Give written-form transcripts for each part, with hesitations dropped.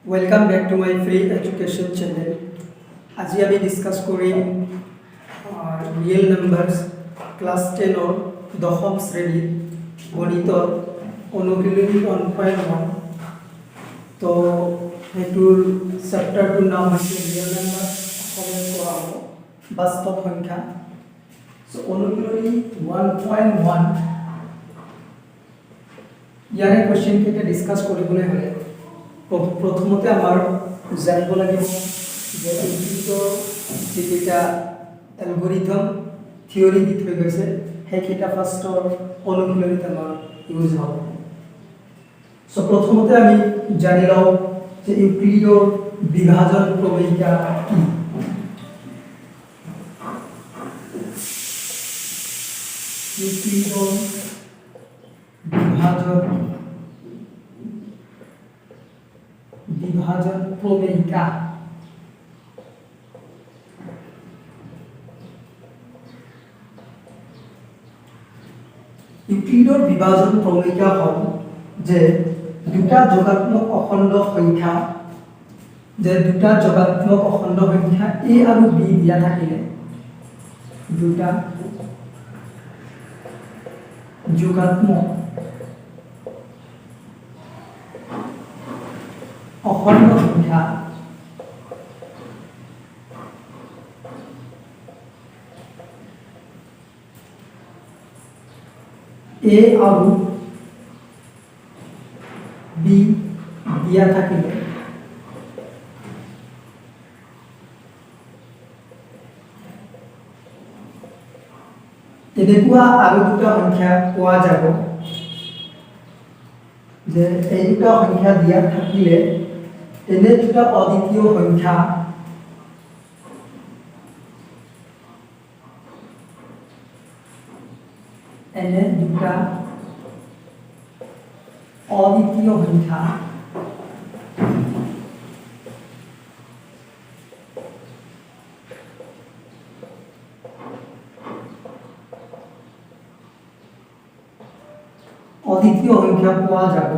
Welcome back to my free education channel. আজি আমি discuss কৰিম ৰিয়েল নাম্বাৰছ ক্লাছ 10 ৰ দশম শ্ৰেণীৰ গণিতৰ অনুশীলনী 1.1 তো হেতুৰ চেপ্টাৰটোৰ নাম হৈছে ৰিয়েল নাম্বাৰ অসমীয়াত কোৱা হ'ব বাস্তৱ সংখ্যা। সো অনুশীলনী 1.1 ইয়াৰে কোৱেশ্চন কেইটা ডিসকাস কৰিবলৈ হ'লে প্ৰথমতে আমাৰ জানিব লাগিব যে ইউটিউবৰ যেটা এলগৰিথম থিওৰি দি থৈ গৈছে সেইকেইটা ফাৰ্ষ্টৰ অনুশীলনীত আমাৰ ইউজ হ'ব। সো প্ৰথমতে আমি জানি লওঁ যে ইউক্লিডৰ বিভাজন প্ৰমেয়িকা কি। ইউক্লিডৰ বিভাজন প্ৰমেয়িকা ইউক্লিডৰ বিভাজন প্ৰমেয়িকা হ'ল যে দুটা যোগাত্মক অখণ্ড সংখ্যা a আৰু b দিয়া থাকিলে দুটা যোগাত্মক অখণ্ড সংখ্যা a আৰু b দিয়া থাকিলে এনেকুৱা আৰু দুটা সংখ্যা পোৱা যাব যে এই দুটা সংখ্যা দিয়া থাকিলে এনে দুটা অদ্বিতীয় সংখ্যা অদ্বিতীয় সংখ্যা পোৱা যাব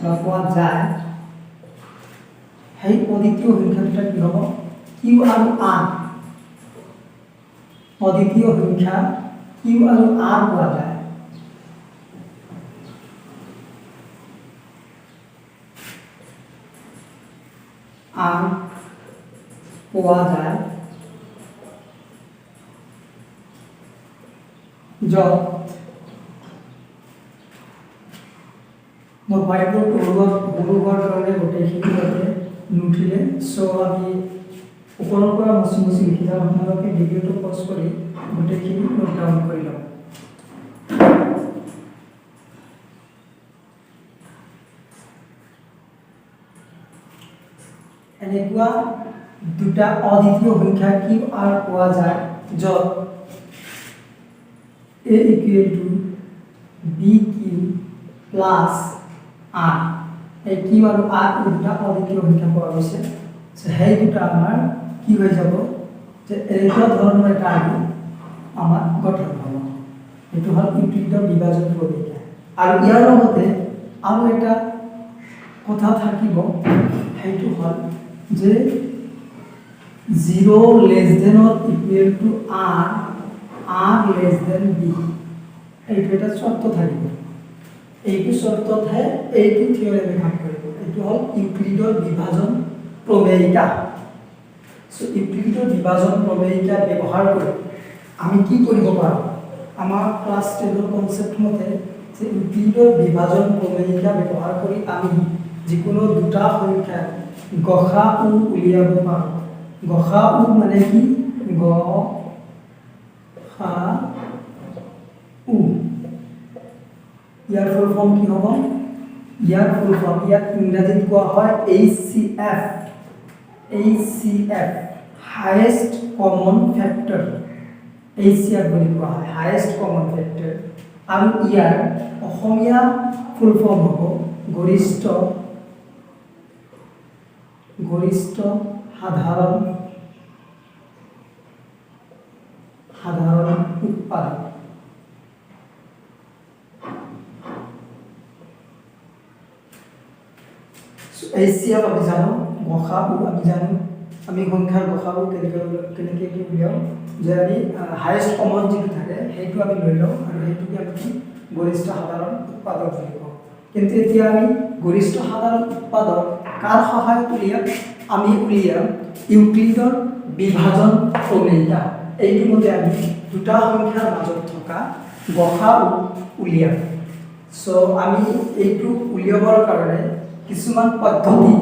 বা পোৱা যায়। সেই অদ্বিতীয় সংখ্যা দুটা কি হ'ব কিউ আৰু আৰ। অদ্বিতীয় সংখ্যা কিউ আৰু আৰ পোৱা যায়। আৰ পোৱা যায় য'ত মোৰ বাইকৰ সৰু কাৰণে গোটেইখিনি যাতে নুঠিলে সো আমি ওপৰৰ পৰা মুচি লিখি যাম। আপোনালোকে ভিডিঅ'টো পজ কৰি গোটেইখিনি নোট ডাউন কৰি লওক। এনেকুৱা দুটা অদ্বিতীয় সংখ্যা কিউ আৰ পোৱা যায় য'ত a equal to bq plus r। এই কিউ আৰু আৰ দুটা অদ্বিতীয় সংখ্যা পোৱা গৈছে। সেই দুটা আমাৰ কি হৈ যাব যে এনেকুৱা ধৰণৰ এটা আমাৰ গঠন হ'ব। এইটো হ'ল ইউক্লিডৰ বিভাজন প্ৰমেয়িকা। আৰু ইয়াৰ লগতে আৰু এটা কথা থাকিব, সেইটো হ'ল যে 0 less than or equal to r, r less than b। এইটো এটা শর্ত থাকিব। এইটো শর্ততহে এইটো থিওৰেমে কাম কৰিব। এইটো হ'ল ইউক্লিডৰ বিভাজন প্ৰমেয়িকা। সো ইউক্লিডৰ বিভাজন প্ৰমেয়িকা ব্যৱহাৰ কৰি আমি কি কৰিব পাৰোঁ, আমাৰ ক্লাছ 10 কনসেপ্ট মতে যে ইউক্লিডৰ বিভাজন প্ৰমেয়িকা ব্যৱহাৰ কৰি আমি যিকোনো দুটা সংখ্যা গসাউ উলিয়াব পাৰোঁ। গসাউ মানে কি গসাউ, ইয়াৰ ফুল ফৰ্ম কি হ'ব, ইয়াৰ ফুল ফৰ্ম ইয়াত ইংৰাজীত কোৱা হয় HCF। HCF highest common factor, HCF বুলি কোৱা হয় হাইয়েষ্ট কমন ফেক্টৰ। আৰু ইয়াৰ অসমীয়া ফুল ফৰ্ম হ'ব গৰিষ্ঠ সাধাৰণ উৎপাদক। HCF আমি জানো, গসাগু আমি জানো, আমি সংখ্যাৰ গসাগু কেনেকৈ কি উলিয়াও যে আমি হায়েষ্ট কমন যিটো থাকে সেইটো আমি লৈ লওঁ আৰু সেইটোকে আমি কি গৰিষ্ঠ সাধাৰণ উৎপাদক বুলি কওঁ। কিন্তু এতিয়া আমি গৰিষ্ঠ সাধাৰণ উৎপাদক কাৰ সহায়ত উলিয়াম? আমি উলিয়াম ইউক্লিডৰ বিভাজন প্ৰমেয়িকা। এইটো মতে আমি দুটা সংখ্যাৰ মাজত থকা গসাগু উলিয়াম। সো আমি এইটো উলিয়াবৰ কাৰণে কিছুমান পদ্ধতি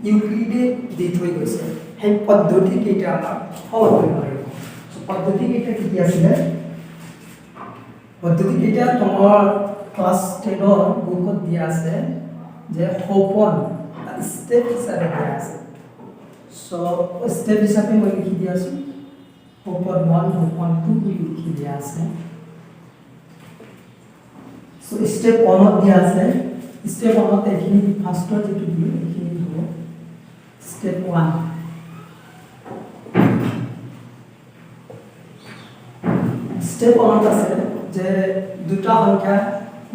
ইউক্লিডে দি থৈ গৈছে, সেই পদ্ধতি কেইটা আমাক ফলো কৰিব লাগিব। পদ্ধতি কেইটা কি আছিলে? পদ্ধতি কেইটা তোমাৰ ক্লাছ 10ৰ বুকত দিয়া আছে যে সোপন স্টেপ হিচাপে দিয়া আছে। সো স্টেপ হিচাপে মই লিখি দিয়া আছো, সোপন 1 সোপন 2 বুলি লিখি দিয়া আছে। সো স্টেপ 1 দিয়া আছে, স্টেপ 1 এইখিনি ফাৰ্ষ্টৰ যেটো দিও এইখিনি হ'ব স্টেপ 1। স্টেপ 1 আছে যে দুটা সংখ্যা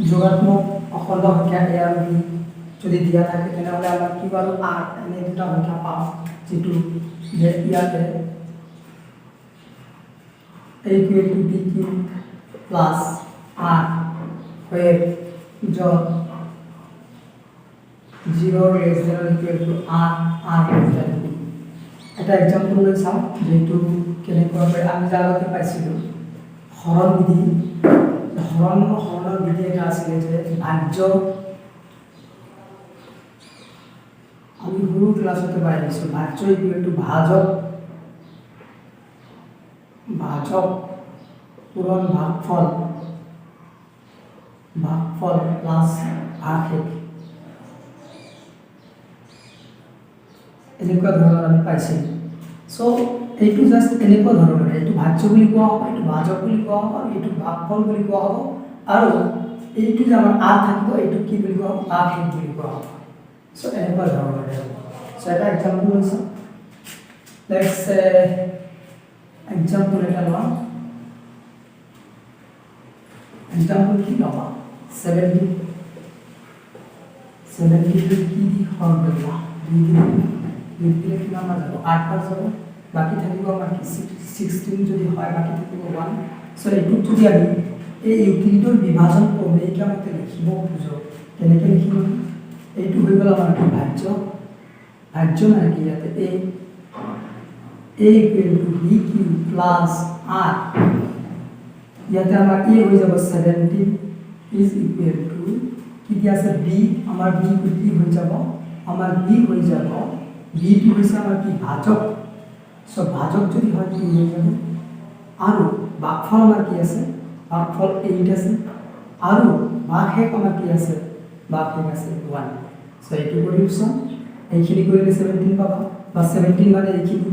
যোগাত্মক অখণ্ড সংখ্যা a আৰু b যদি দিয়া থাকে তেনেহলে আমরা কি পাবো r এনে দুটা সংখ্যা পাও যেটো যে ইয়াতে a equal to b cube plus r where যত 0 less than or equal to r less than b। এটা एग्जांपल লৈ চাও যেটো কেনেকৈ আমি জাগতে পাইছিলো হরণ বিধি। হরণ বিধি এটা আছে যে ভাজ্য, আমি গুরু ক্লাসতে পাইছো ভাজ্য ইকুয়াল টু ভাজক, ভাজক পূরণ ভাগফল, ভাগফল প্লাস ভাগশেষ। এনেকুৱা ধৰণৰ আমি পাইছিলো। সো এইটো জাস্ট এনেকুৱা ধৰণৰ, এইটো ভাজ্য বুলি কোৱা হ'ব, এইটো ভাজক বুলি কোৱা হ'ব, এইটো ভাগফল বুলি কোৱা হ'ব, আৰু এইটো যে আমাৰ r থাকিব এইটো কি বুলি কোৱা হ'ব? ভাগশেষ বুলি কোৱা হ'ব। সো এনেকুৱা ধৰণৰ। সো এটা एग्जांपल আছে, লেটস সে एग्जांपल এটা লওঁ। एग्जांपल কি লবা? 70 কি দি হৰণ কৰিবা? 2 দিলে কিমান মান যাব? 8 পাঁচ যাব, বাকি থাকিব আমাৰ 16 যদি হয় বাকি থাকিব 1। সো এইটো যদি আমি এই ইউক্লিডৰ বিভাজন প্ৰমেয়িকা মতে লিখিব খুজো কেনেকৈ লিখিব? এইটো হৈ গ'ল আমাৰ কি ভাজ্য, ভাজ্য মানে কি ইয়াতে a equal to b cube plus r, ইয়াতে আমাৰ a হৈ যাব 17 is equal to কি দিয়া আছে b, আমাৰ b কি হৈ যাব? আমাৰ b হৈ যাব b টি হৈছে আমাৰ কি ভাজক। সো ভাজক যদি হয় কি হৈ যাব? আৰু ভাগফল আমাৰ কি আছে? ভাগফল 8 আছে, আৰু ভাগশেষ আমাৰ কি আছে? ভাগশেষ আছে 1। সো এইটো কৰিছো, এইখিনি কৰিলে 17 পাবা, বা 17 মানে এইখিনি।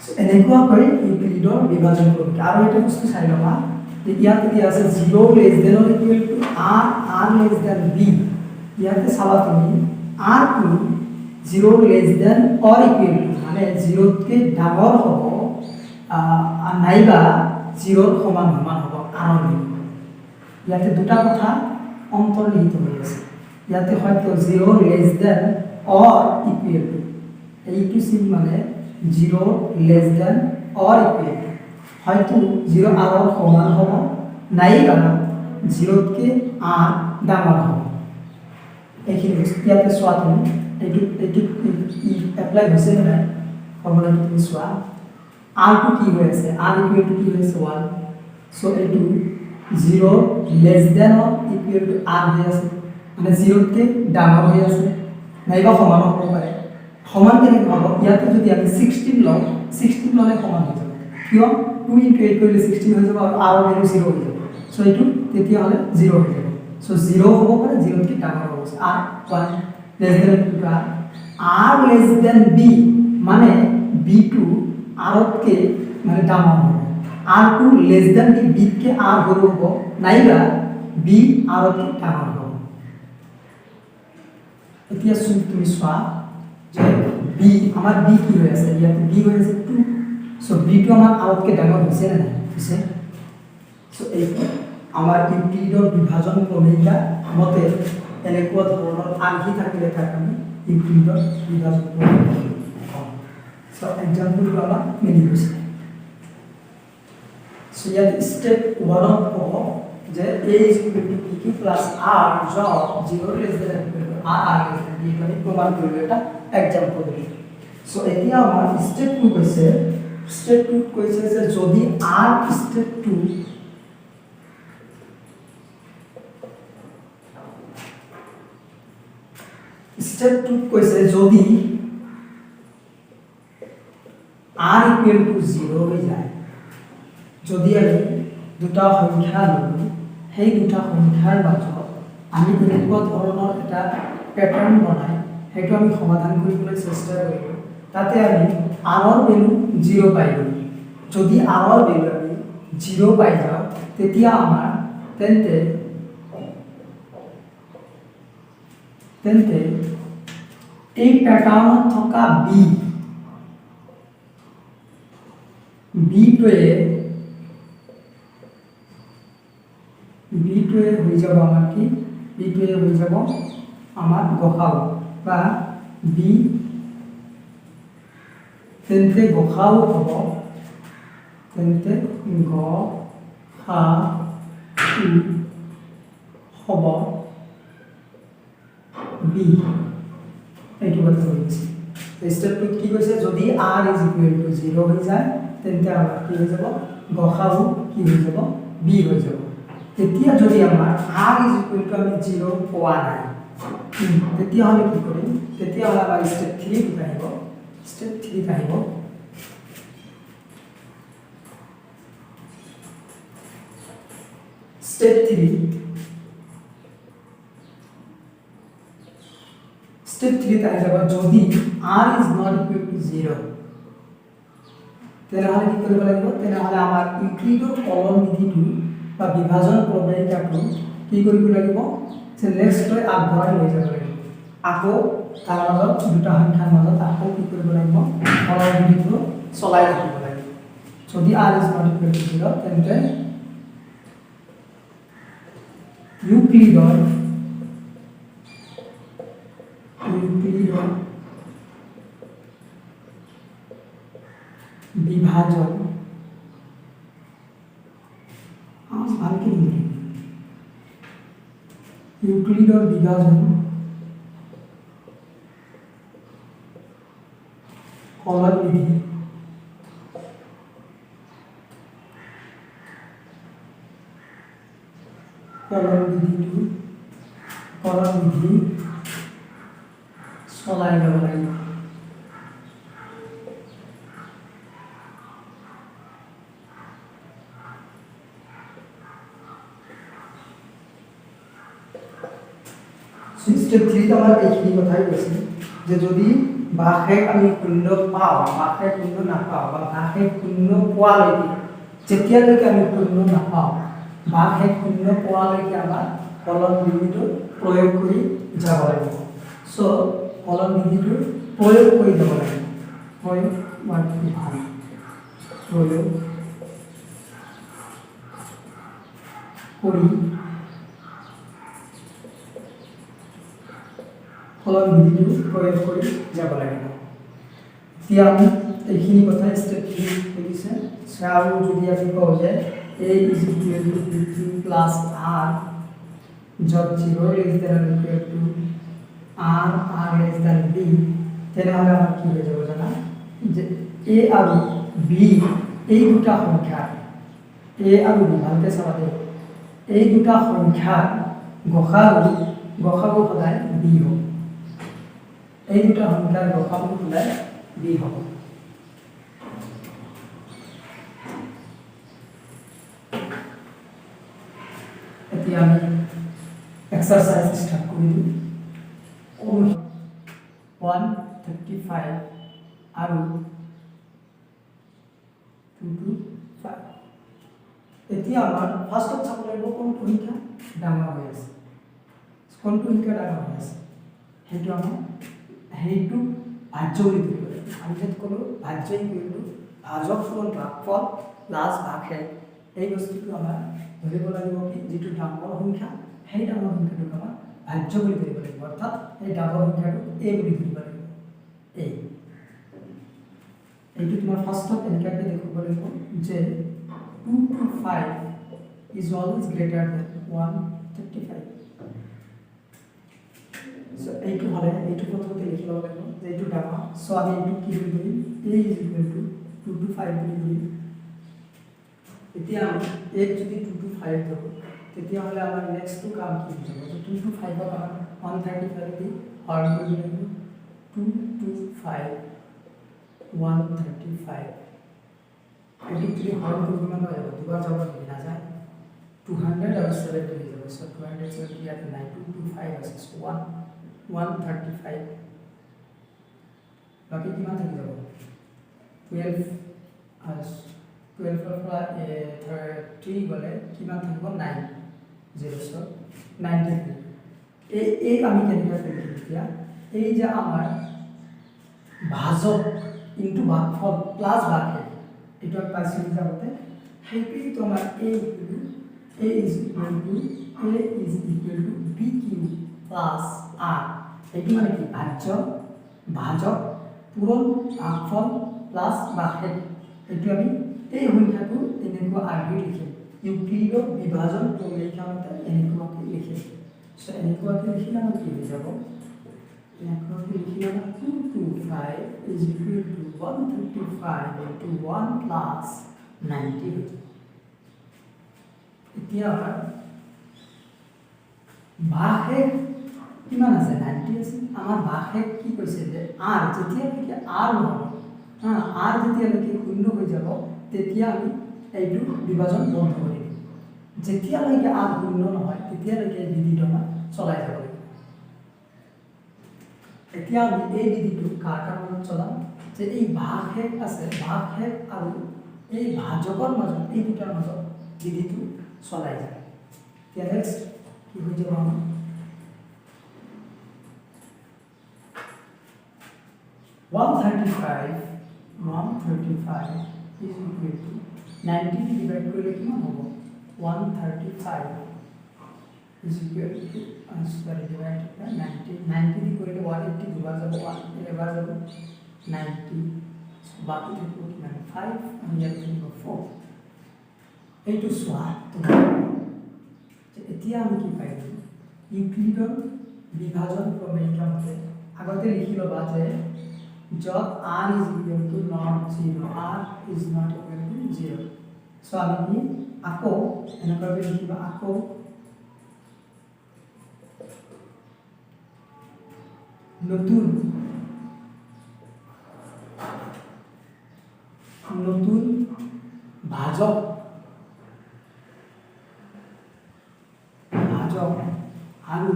সো এনেকুৱা কৰি ইউক্লিডৰ বিভাজন কৰিব। আৰু এটা বস্তু চাই লবা যে ইয়াতে দিয়া আছে 0 less than or equal to r less than b। ইয়াতে চাবা তুমি r টো 0 less than or equal to মানে 0 তকৈ ডাঙৰ হ'ব নাইবা 0 সমান হ'ব r লৈ। ইয়াতে দুটা কথা অন্তৰ্নিহিত হৈ আছে। ইয়াতে হয়তো 0 less than or equal to, এইটো চিন মানে 0 less than or equal to, হয়তো 0 r সমান হ'ব নাইবা 0 তকৈ r ডাঙৰ হ'ব। এইখিনি ইয়াতে চোৱা তুমি এইটো এপ্লাই হৈছে নে নাই ফৰ্মুলাটো তুমি চোৱা। r টো কি হৈ আছে? r ইকুৱেল টু কি হৈ আছে? 1। সো এইটো 0 less than or equal to r হৈ আছে, মানে 0 তকৈ ডাঙৰ হৈ আছে নাইবা সমান হ'ব পাৰে। সমান কেনেকৈ হ'ব? ইয়াতে যদি আমি 16 লওঁ, 16 ল'লে সমান হৈ যাব। কিয়? 2 × 8 কৰিলে 16 হৈ যাব আৰু r ভেলু 0 হৈ যাব। সো এইটো তেতিয়াহ'লে 0 হৈ যাব। সো 0 হ'ব পাৰে, 0 তকৈ ডাঙৰ হ'ব। r 1 less than equal to r less than b মানে b টো r তকৈ মানে ডাঙৰ হ'ব। r টো less than b তকৈ r সৰু হ'ব নাইবা b r তকৈ ডাঙৰ হ'ব। এতিয়া তুমি চোৱা যে b আমাৰ b কি হৈ আছে? ইয়াতে b হৈ আছে 2। সো b টো আমাৰ r তকৈ ডাঙৰ হৈছে নে নাই? হৈছে। সো এইটো আমাৰ ইউক্লিডৰ বিভাজন প্ৰমেয়িকা মতে এনেকুৱা ধৰণৰ আৰ্হি থাকিলে তাক আমি ইউক্লিডৰ বিভাজন কৰিব পাৰোঁ। সো এক্সাম্পলটো আমাক মিলি গৈছে। সো ইয়াত স্টেপ 1 হ'ব যে a is equal to pq plus r যত 0 less than equal to r less than b আমি প্রমাণ কৰিব এটা এক্সাম্পল দিলে। সো এতিয়া আমাৰ স্টেপ 2 কৈছে যে যদি r স্টেপ 2 স্টেপ 2 কৈছে যদি r equal to 0 হৈ যায়, যদি আমি দুটা সংখ্যা লওঁ সেই দুটা সংখ্যাৰ মাজত আমি এনেকুৱা ধৰণৰ এটা প্যাটাৰ্ন বনাই সেইটো আমি সমাধান কৰিবলৈ চেষ্টা কৰিম। তাতে আমি r ৰ ভ্যালু 0 পাই গ'ল। যদি r ৰ ভ্যালু আমি 0 পাই যাওঁ তেতিয়া আমাৰ তেন্তে এই প্যাটাৰ্নত থকা b-টোৱে হৈ যাব আমাৰ কি b-টোৱে হৈ যাব আমাৰ গসাউ বা b তেন্তে গসাউ হ'ব তেন্তে হ'ব b এইটো কথা কৈছে। স্টেপটো কি কৈছে যদি r is equal to 0 হৈ যায় তেন্তে আমাৰ কি হৈ যাব গসাউ কি হৈ যাব b হৈ যাব। তেতিয়া যদি আমাৰ r is equal to আমি 0 পোৱা নাই তেতিয়া হলে কি কৰিম, তেতিয়া হলে আমাৰ স্টেপ 3 আহিব। স্টেপ 3 আহিব স্টেপ 3 আহি যাব যদি r is not equal to 0 তেনেহলে কি কৰিব লাগিব, তেনেহলে আমাৰ ইউক্লিডৰ কলন বিধিটো বা বিভাজন প্ৰৱণিকাটো কি কৰিব লাগিব যে নেক্সট লৈ আগবঢ়াই লৈ যাব লাগিব। আকৌ তাৰ মাজত দুটা সংখ্যাৰ মাজত আকৌ কি কৰিব লাগিব কলন বিধিটো চলাই ৰাখিব লাগিব। যদি r is not equal to 0 তেন্তে ইউক্লিডৰ বিভাজন ভালকে ইউক্লিডৰ বিভাজন কলন বিধি চলাই যাব লাগিব। স্টেপ 3 আমাৰ এইখিনি কথাই কৈছে যে যদি ভাগশেষ আমি শূন্য পাওঁ, ভাগশেষ শূন্য নাপাওঁ বা ভাগশেষ শূন্য পোৱালৈকে যেতিয়ালৈকে আমি শূন্য নাপাওঁ ভাগশেষ শূন্য পোৱালৈকে আমাৰ কলন বিধিটো প্ৰয়োগ কৰি যাব লাগিব। সো কলন বিধিটো প্ৰয়োগ কৰি যাব লাগিব। প্ৰয়োগ কৰি কলন বিধিটো প্ৰয়োগ কৰি যাব লাগিব। এতিয়া আমি এইখিনি কথা স্টেপ 3 লিখিছে। আৰু যদি আমি কওঁ যে a is equal to pq plus r যত 0 less than or equal to r less than b তেনেহলে আমাৰ কি হৈ যাব জানা যে a আৰু b এই দুটা সংখ্যা a আৰু b ভালকে চাবা দেই, এই দুটা সংখ্যা গসাগু সদায় b হ'ব। এই দুটা সংখ্যাৰ গসাগু সদায় b হ'ব। এতিয়া আমি এক্সাৰসাইজ স্টাৰ্ট কৰি। 135 আৰু 225 এতিয়া আমাৰ ফাৰ্স্টত চাব লাগিব কোনটো সংখ্যা ডাঙৰ হৈ আছে, কোনটো সংখ্যা ডাঙৰ হৈ আছে সেইটো আমাৰ সেইটো ভাজ্য বুলি কৰিব লাগিব। আমি যেত ক'লো ভাজ্যই কৰিলো ভাজক ফল ভাগফল প্লাস ভাগশেষ এই বস্তুটো আমাৰ ধৰিব লাগিব কি যিটো ডাঙৰ সংখ্যা সেই ডাঙৰ সংখ্যাটোক আমাৰ ভাজ্য বুলি ধৰিব লাগিব অৰ্থাৎ এই ডাবল সংখ্যাটো a বুলি ধৰিব লাগিব এইটো তোমাৰ ফাৰ্ষ্টত এনেকৈ দেখিব লাগিব যে 2 to 5 is always greater than 135 so এইটো হলে এইটো প্ৰথমতে লিখি ল'ব লাগিব যে এইটো ডাঙৰ সো আমি এইটো কি বুলি ধৰিম a is equal to 2 to 5 বুলি ধৰিম এতিয়া আমি a যদি 2 to 5 ধৰো তেতিয়া হলে আমাৰ নেক্সট কাম কি হ'ব যে 2 to 5 ক আমাৰ 135 দি হৰণ কৰিব লাগিব 2 to 5 135 এটি যদি হরণ করব না হয় দুবার যাব না যায় 200 আর 70 হয়ে যাবে সো 270 আর 925 আছে 135 বাকি কিমান থাকি যাব 12 আর 12 এর পৰা 3 গলে কিমান থাকিব 9 0 সো 93 এই আমি কেনেকৈ কৰিম এতিয়া এই যে আমাৰ ভাজক ইনটু ভাগফল প্লাস ভাগফল এটা পাইছিল যাবতে সেইটোই তোমার a is equal to bq plus r এটি মানে কি ভাজ্য ভাজক পূরণ ভাগফল প্লাস ভাগফল এটি আমি এই সংখ্যাটো এনেকুৱা আৰবি লিখিম ইউক্লিডৰ বিভাজন প্ৰমেয়মতে এনেকুৱাকে লিখিম সো এনেকুৱাকে লিখিলে আমাৰ কি হৈ যাব এনেকুৱাকে লিখিলে 2 to 5 is equal to 135 into 1 plus 90 এতিয়া আমাৰ ভাগশেষ কিমান আছে 90 আছে আমাৰ ভাগশেষ কি কৈছে যে r যেতিয়ালৈকে r নহয় r যেতিয়ালৈকে শূন্য হৈ যাব তেতিয়া আমি এইটো বিভাজন বন্ধ কৰিম যেতিয়ালৈকে r শূন্য নহয় তেতিয়ালৈকে এই বিধিটো চলাই যাব লাগিব এতিয়া আমি এই বিধিটো কাৰ কাৰণে চলাম যে এই ভাগশেষ আছে ভাগশেষ আৰু এই ভাজকৰ মাজত এই দুটাৰ মাজত বিধিটো চলাই যায় এতিয়া নেক্সট কি হৈ যাব আমাৰ 135 is equal to 90 divided করলে কিমান হ'ব 135 is equal to divided by 90 দি কৰিলে 180 দুবাৰ যাব 1 এবাৰ যাব 90 বাকি থাকিব কিমান 5 আমি ইয়াত থাকিব 4 এইটো চোৱা এতিয়া আমি কি পাইছো ইউক্লিডৰ বিভাজন প্ৰমেয়ৰ মতে আগতে লিখি লবা যে যত r is equal to not 0 r is not equal to 0 so আমি আকৌ এনেকৈ লিখিবা আকৌ নতুন ভাজক আৰু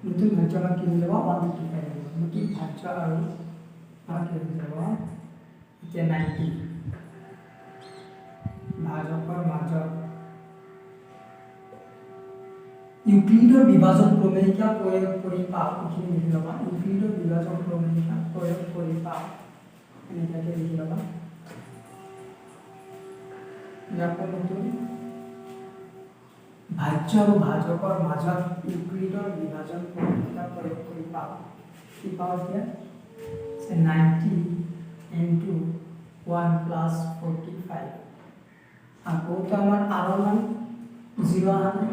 নতুন ভাজ্য আমাৰ কি হৈ যাব 135 নতুন ভাজ্য আৰু আমাৰ কি হৈ যাব এতিয়া 90 ভাজকৰ মাজত ইউক্লিডৰ বিভাজন প্ৰমেয়িকা প্ৰয়োগ কৰি পাওঁ এইখিনি লিখি ল'বা ইউক্লিডৰ বিভাজন প্ৰমেয়িকা প্ৰয়োগ কৰি পাওঁ এনেকৈ লিখি ল'বা ইয়াৰ নতুন ভাজ্য আৰু ভাজকৰ মাজত ইউক্লিডৰ বিভাজন প্ৰমেয়িকা প্ৰয়োগ কৰি পাওঁ কি পাওঁ এতিয়া 90 into 1 plus 45 আকৌ তো আমাৰ r মান 0 আনে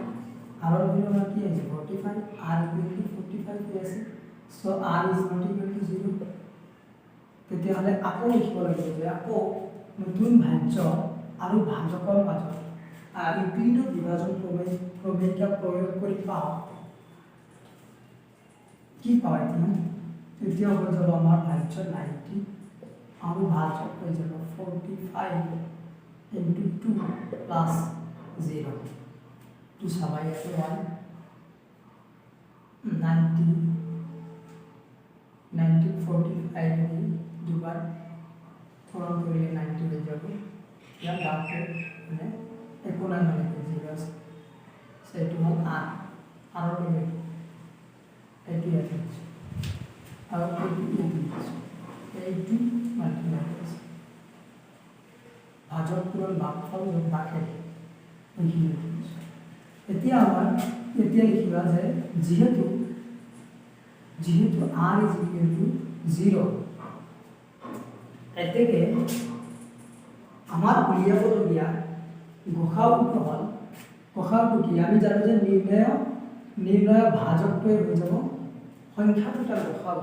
r 0 মান কি আছে 45 r equal to 45 হৈ আছে so r is not equal to 0 তেতিয়াহ'লে আকৌ লিখিব লাগিব যে আকৌ নতুন ভাজ্য আৰু ভাজকৰ মাজত ইউক্লিডৰ বিভাজন প্ৰমেয়িকা প্ৰয়োগ কৰি পাওঁ কি পাওঁ এতিয়া হৈ যাব আমাৰ ভাজ্য 90 আৰু ভাজক হৈ যাব 45 into 2 plus 0 to samay to 90 45 দুবার পূরণ করিলে 90 হয়ে যাবে या ডাকে মানে 91 মানে 0 আছে সেটা হল r আর হবে এটি আছে আর এটি আছে 80 মাল্টিপ্লাই আছে ভাজক পূৰণ ভাগফল যোগ ভাগশেষ এইখিনি এতিয়া আমাৰ এতিয়া লিখিবা যে যিহেতু r is equal to 0 এতেকে আমার উলিয়াবলগীয়া গসাউটো হল গসাউটো কি আমি জানো যে নির্ণয় ভাজকটোৱে হৈ যাব সংখ্যা দুটাৰ গসাউ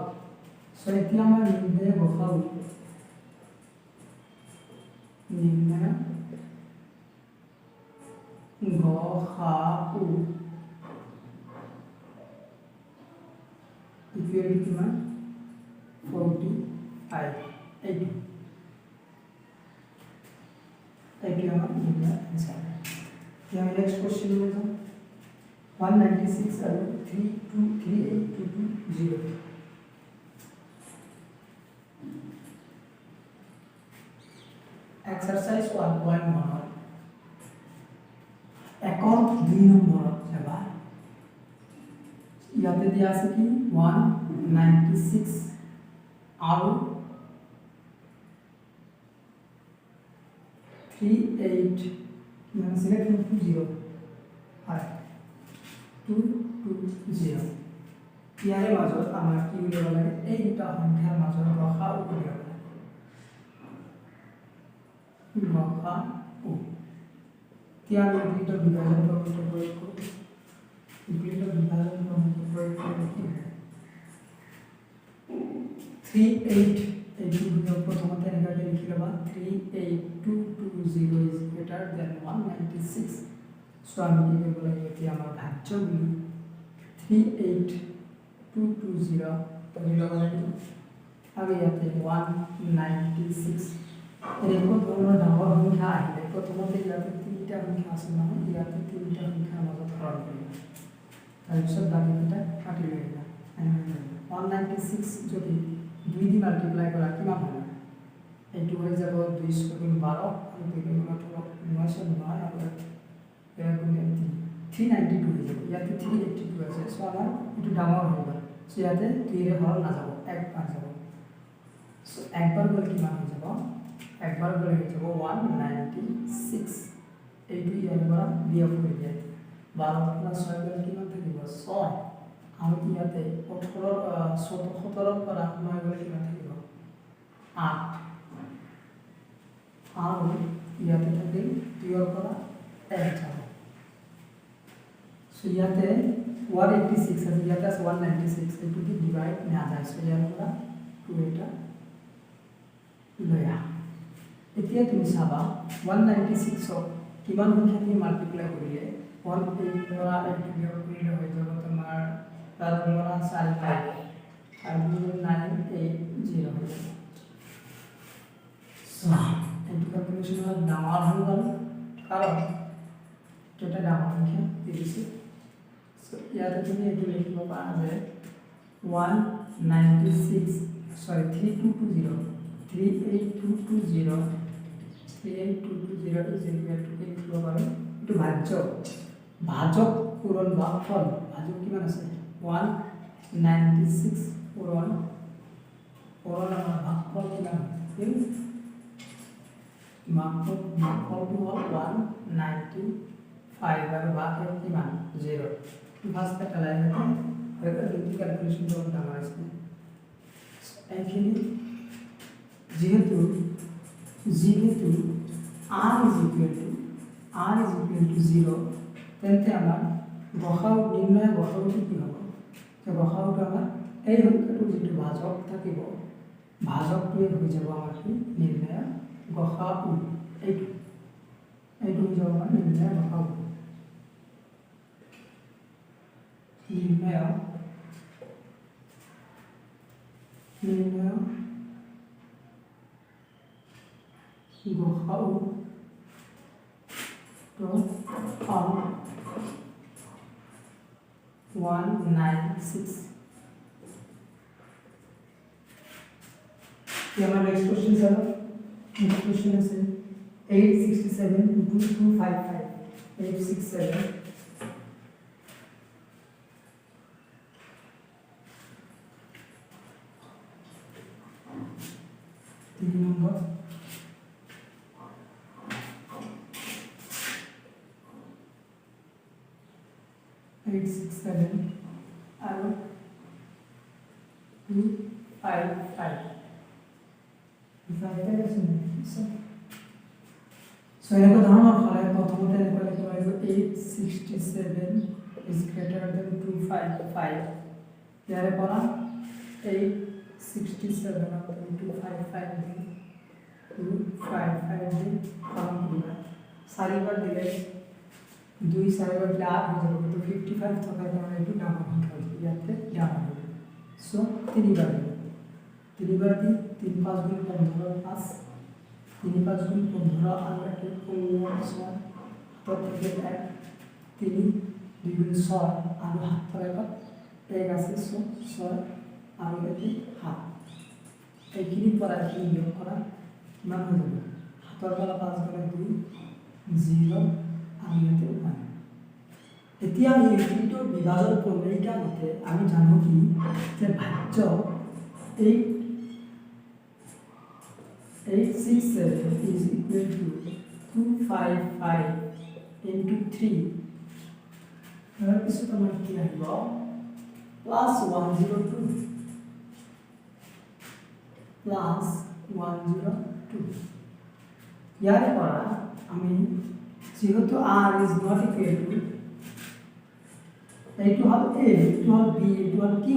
সো এতিয়া আমাৰ নির্ণয় গসাউ নির্ণয় গসাউ ইকুয়াল টু কিমান 45 এইটো আমার आंसर क्या नेक्स्ट क्वेश्चन में जाओ 196 और 323822 एक्सरसाइज 1.1 एकर 2 नंबर सेवा ইয়াতে দিয়া আছে কি 196 আৰু 38 মানে সিলেক্ট 220 হয় 220 ইয়াৰে মাজত আমাৰ কি উলিয়াব লাগে এই দুটা সংখ্যাৰ মাজত গসাউ উলিয়াব লাগে গসাউ এতিয়া আমি দুটা বিভাজন প্ৰমাণ প্ৰয়োগ কৰোঁ দুটা বিভাজন প্ৰমাণ প্ৰয়োগ কৰি কি হয় 38 এইটো প্ৰথমতে এনেকৈ লিখি ল'বা 38220 is greater than 196 সো আমি কি কৰিব লাগিব এতিয়া আমাৰ ভাজ্য বুলি 38220 তুমি ল'ব লাগিব আৰু ইয়াতে 196 এনেকুৱা ধৰণৰ ডাঙৰ সংখ্যা আহিলে প্ৰথমতে ইয়াতে তিনিটা সংখ্যা আছে নহয় ইয়াতে তিনিটা সংখ্যাৰ মাজত হৰণ কৰিবা তাৰপিছত বাকীকেইটা কাটি লৈ আহিবা 196 যদি 2 দি মাল্টিপ্লাই কৰা কিমান হ'ব এইটো হৈ যাব 2 গুণ 12 আৰু 2 গুণ 18 909 আৰু 1 গুণ 392 হৈ যাব ইয়াতে 382 আছে সো আমাৰ এইটো ডাঙৰ হৈ গ'ল সো ইয়াতে 2 ৰে হৰণ নাযাব 1 পাঁচ যাব সো একবাৰ গ'লে কিমান হৈ যাব একবাৰ গ'লে হৈ যাব 196 এইটো ইয়াৰ পৰা বিয়োগ কৰি দিয়া 12 প্লাস 6 গ'লে কিমান থাকিব 6 আৰু ইয়াতে 17 পৰা 9 গ'লে কিমান থাকিব 8 আৰু ইয়াতে থাকিল 2 পৰা 1 যাব সো ইয়াতে 186 আছে ইয়াতে আছে 196 এইটো কি ডিভাইড না যায় সো ইয়াৰ পৰা 2 এটা লয়া এতিয়া তুমি চাবা 196 কিমান সংখ্যা দিয়ে মাল্টিপ্লাই কৰিলে 18 পৰা 8 বিয়োগ কৰিলে হৈ যাব তোমাৰ তাৰ পৰা 4 পাই আৰ 980 হৈ যাব সো এইটো ক্যালকুলেশন ডাঙৰ হৈ গ'ল কাৰণ এটা ডাঙৰ সংখ্যা দিছে সো ইয়াতে তুমি এইটো লিখিব পাৰা যে 196 সৰি 3220 38220 is equal to লিখিব পাৰো এইটো ভাজক পূৰণ ভাগফল ভাজক কিমান আছে 196 পূৰণ আমাৰ ভাগফল কিমান ভাগফলটো হ'ল 195 আৰু ভাগফল কিমান 0 টু ফাৰ্স্ট একটা লাইন আছে এটা দুটি ক্যালকুলেশন কৰতে ডাঙৰ আছে এইখিনি যেহেতু r is equal to 0 তেন্তে আমাৰ গসাউ নিৰ্ণয় গসাউটো কি হ'ব তো গসাউটো আমাৰ এই সংখ্যাটো যেটো ভাজক থাকিব ভাজকটোৱে হৈ যাব আমাৰ কি নিৰ্ণয় গসাউ এইটো হৈ যাব আমাৰ নির্ণয় গসাউ নির্ণয় গসাউ to on 196 ये हमारा next question sir next question है 867 2255 867 3 नंबर 8 6 7 আৰু 2 5 5 5 আছে সো এনেকুৱা ধৰণৰ হ'লে প্ৰথমতে এনেকুৱা লিখিব লাগিব 867 is greater than 255 ইয়াৰে পৰা 867 আৰু 255 দি 255 দি কাউণ্ট কৰিবা চাৰিবাৰ দিলে 2 চাৰিবাৰ দিলে 8 হৈ যাব কিন্তু 55 থকাৰ কাৰণে এইটো ডাঙৰ সংখ্যা হৈছে ইয়াতে ডাঙৰ হ'ব সো তিনিবাৰ তিনিবাৰ দি 3 5 গুণ 15 5 3 5 গুণ 15 আৰু একে 15 6 প্ৰত্যেকে 1 3 2 গুণ 6 আৰু হাতৰ আগত 1 আছে 6 আৰু এটি হাত এইখিনি পৰা এইখিনি যোগ কৰা কিমান হৈ যাব হাতৰ পৰা 5 গলে 2 0 আৰু ইয়াতে 1 এতিয়া আমি ইউনিটৰ বিভাজন প্ৰমেয়টা মতে আমি জানো কি যে ভাজ্য 867 is equal to 255 into 3 তাৰ পিছত আমাৰ কি আহিব plus 102 plus 102 ইয়াৰ পৰা আমি যেহেতু r is not equal to এইটো হল a এইটো হল b এইটো হল q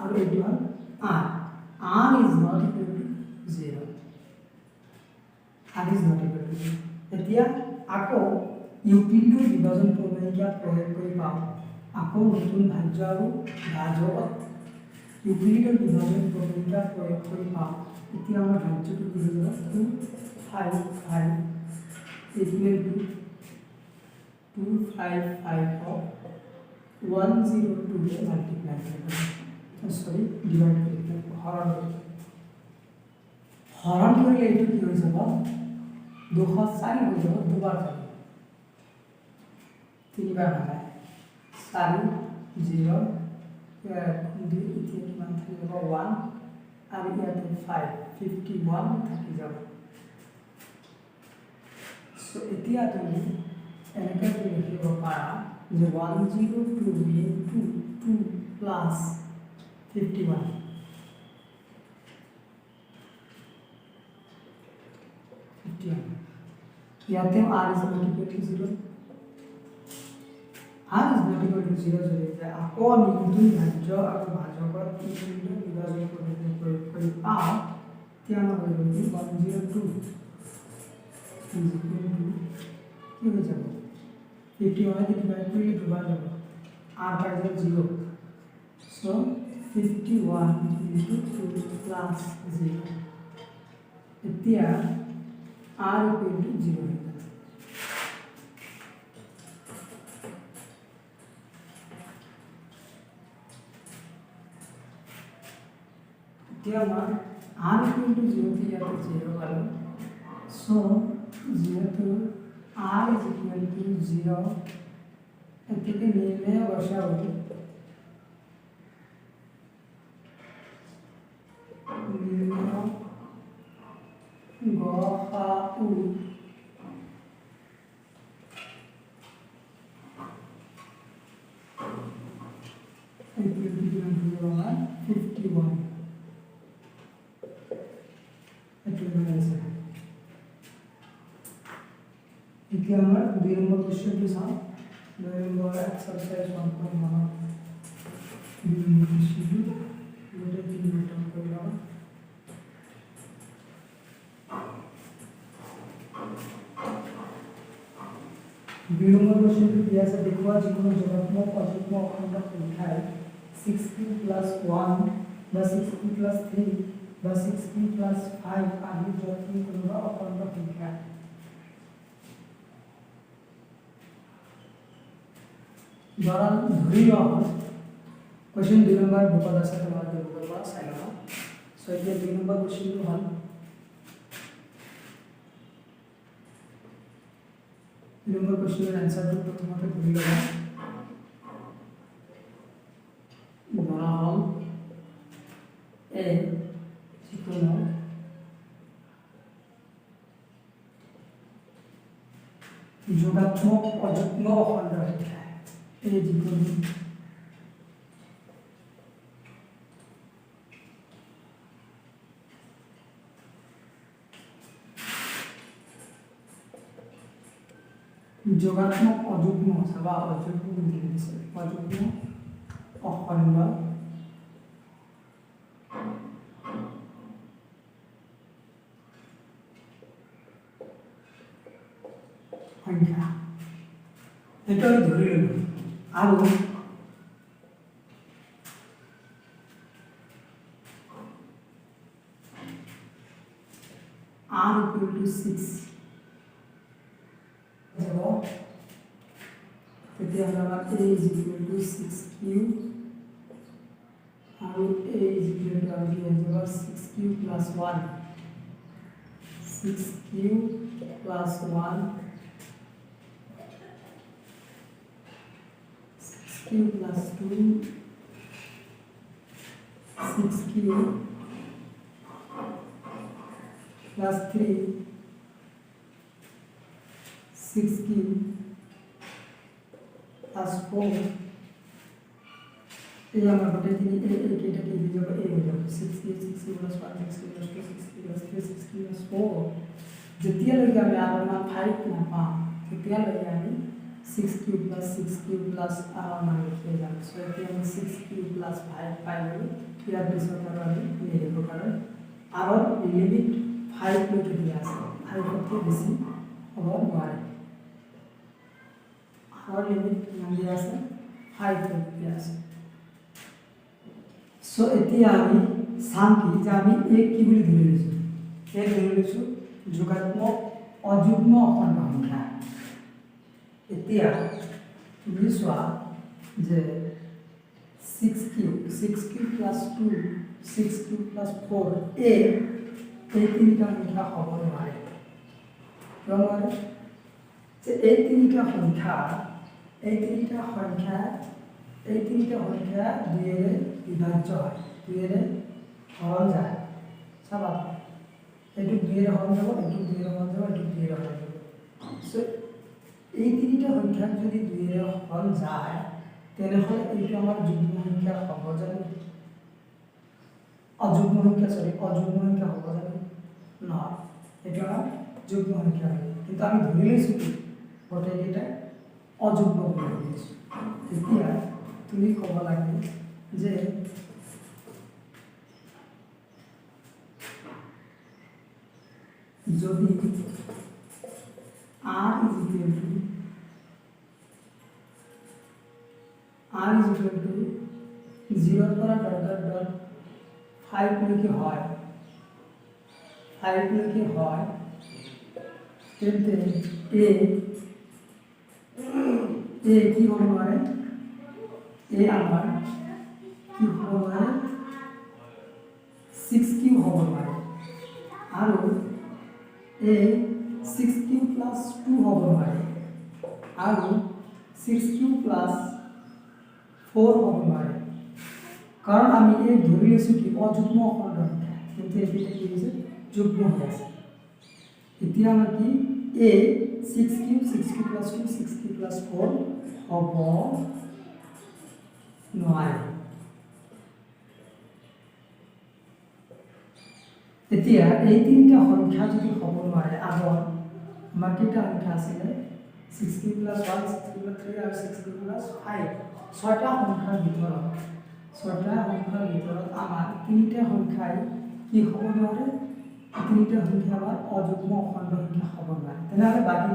আৰু এইটো হল r r is not equal to 0 r is not equal to 0 এতিয়া আকৌ ইউক্লিডৰ বিভাজন প্ৰমেয়টা প্ৰয়োগ কৰি পাওঁ আকৌ নতুন ভাজ্য আৰু ভাজক ইউক্লিডৰ বিভাজন প্ৰমেয়টা প্ৰয়োগ কৰি পাওঁ এতিয়া আমাৰ ভাজ্যটো কি হৈ যাব 255 equal to 255 of 102 K multiply কৰিব সৰি ডিভাইড কৰিব হৰণ কৰিলে এইটো কি হৈ যাব 204 হৈ যাব দুবাৰ যাব তিনিবাৰ হয় 4 0 2 এতিয়া কিমান থাকিব 1 আৰু ইয়াতে 5 51 থাকি যাব সো এতিয়া তুমি এনেকৈ লিখিব পাৰা যে 102 into 2 plus 51 ইয়াতে r is not equal to 0 r is not equal to 0 যদি যে আকৌ আমি নতুন ভাজ্য আৰু ভাজকৰ তিনিটা বিভাজন কৰি পাওঁ তেতিয়া আমাৰ হৈ গ'ল 102 is equal to কি হৈ যাব 51 ডিভাইড কৰিলে দুবাৰ যাব r পাই যাব 0 so 51 into 2 plus 0 এতিয়া r equal to 0 হৈ যাব এতিয়া আমাৰ r equal to 0 তে ইয়াতে 0 পালো so 0 to r is equal to 0 এটিকে নিয়ে বসাবো গহাউ equal to 51 এতিয়া আমরা 2 নম্বর কোশ্চেনটি চাও 2 নম্বর এক্সারসাইজ 1.1 2 নম্বর কোশ্চেনটি এটা 3 নম্বর করলাম 2 নম্বর কোশ্চেনটি কি আছে দেখো যে কোনো যোগাত্মক অযুগ্ম অখণ্ড সংখ্যায় 6p + 1 বা 6p + 3 বা 6p + 5 আদি যতই কোনো অখণ্ড সংখ্যা ধরা ধরি লও কোশ্চেন 2 নম্বর বিপদ আছে তোমার দেব করবা সাইলা সো এটা 2 নম্বর কোশ্চেন হল 2 নম্বর কোশ্চেনের आंसर তো প্রথমতে ধরি লও ধরা হল এ কোনো যোগাত্মক অযুগ্ম অখণ্ড সংখ্যা a is equal to যোগাত্মক অযুগ্ম বা অযুগ্ম অযুগ্ম অখণ্ড সংখ্যা এটা আমি ধরে নেব আর r equal to 6 যাব তেতিয়া আমরা a is equal to 6 cube are a is equal to আমি যাব 6 cube plus 1 6 cube plus 1 6 cube plus 2 6 cube plus 3 6 cube plus 4 এই আমার বটে তিনি এটা কি দিয়ে যাবে এই হয়ে যাবে 6 cube 6 cube plus 1 6 cube plus 2 6 cube plus 3 6 cube plus 4 যেতিয়া লৈকে আমি আর মান 5 না পাম তেতিয়া লৈকে আমি 6 cube plus 6 cube plus আর মান লিখে যাব সো এতিয়া আমি 6 cube plus 5 পাইলো ইয়াৰ পিছত আৰু আমি লিখিব কারণ আর লিমিট 5 লৈকে দিয়া আছে 5 তকৈ বেছি হ'ব নোৱাৰে আর লিমিট কিমান দিয়া আছে 5 লৈকে দিয়া আছে সো এতিয়া আমি চাম কি যে আমি এ কি বুলি ধৰি লৈছো এ ধৰি লৈছো যোগাত্মক অযুগ্ম অখণ্ড সংখ্যা এতিয়া তুমি চোৱা যে 6 cube plus 2 6 cube plus 4 এই তিনিটা সংখ্যা হ'ব নোৱাৰে কিয় নোৱাৰে যে এই তিনিটা সংখ্যা দুইৰে বিভাজ্য হয় দুইৰে হৰণ যায় চাবা এইটো দুইৰে হৰণ যাব এইটো দুইৰে হৰণ যাব এইটো দুইৰে হৰণ যাব সো এই তিনিটা সংখ্যা যদি দুইৰে হৰণ যায় তেনেহ'লে এইটো আমাৰ যুগ্ম সংখ্যা হ'ব জানো অযুগ্ম সংখ্যা হ'ব জানো নহয় এইটো আমাৰ যুগ্ম সংখ্যা হয় কিন্তু আমি ধৰি লৈছোঁ কি গোটেইকেইটা অযুগ্ম বুলি ধৰিছোঁ তেতিয়া তুমি ক'ব লাগে যে যদি r is equal to 0 পৰা ডট 5 লৈকে হয় তেন্তে এ কি হ'ব নোৱাৰে এ আমাৰ কি হ'ব নোৱাৰে 6 কিউ হ'ব নোৱাৰে আৰু এ 6 কিউ প্লাস 2 হ'ব নোৱাৰে আৰু 6 কিউ প্লাস 4 হ'ব নোৱাৰে কাৰণ আমি এই ধৰি লৈছোঁ কি অযুগ্ম অখণ্ড সংখ্যা কিন্তু এইকেইটা কি হৈছে যুগ্ম হৈ আছে এতিয়া আমাৰ কি এ 6 কিউ প্লাস 2 6 কিউ প্লাস 4 হ'ব নোৱাৰে এতিয়া এই তিনিটা সংখ্যা যদি হ'ব নোৱাৰে আগত আমাৰ কেইটা সংখ্যা আছিলে 6 কিউ প্লাস 1 6 কিউ প্লাস 3 আৰু 6 কিউ প্লাস 5 ছয়টা সংখ্যাৰ ভিতৰত আমাৰ তিনিটা সংখ্যাই কি হ'ব নোৱাৰে তিনিটা সংখ্যা আমাৰ অযুগ্ম অখণ্ড সংখ্যা হ'ব নোৱাৰে তেনেহ'লে বাকী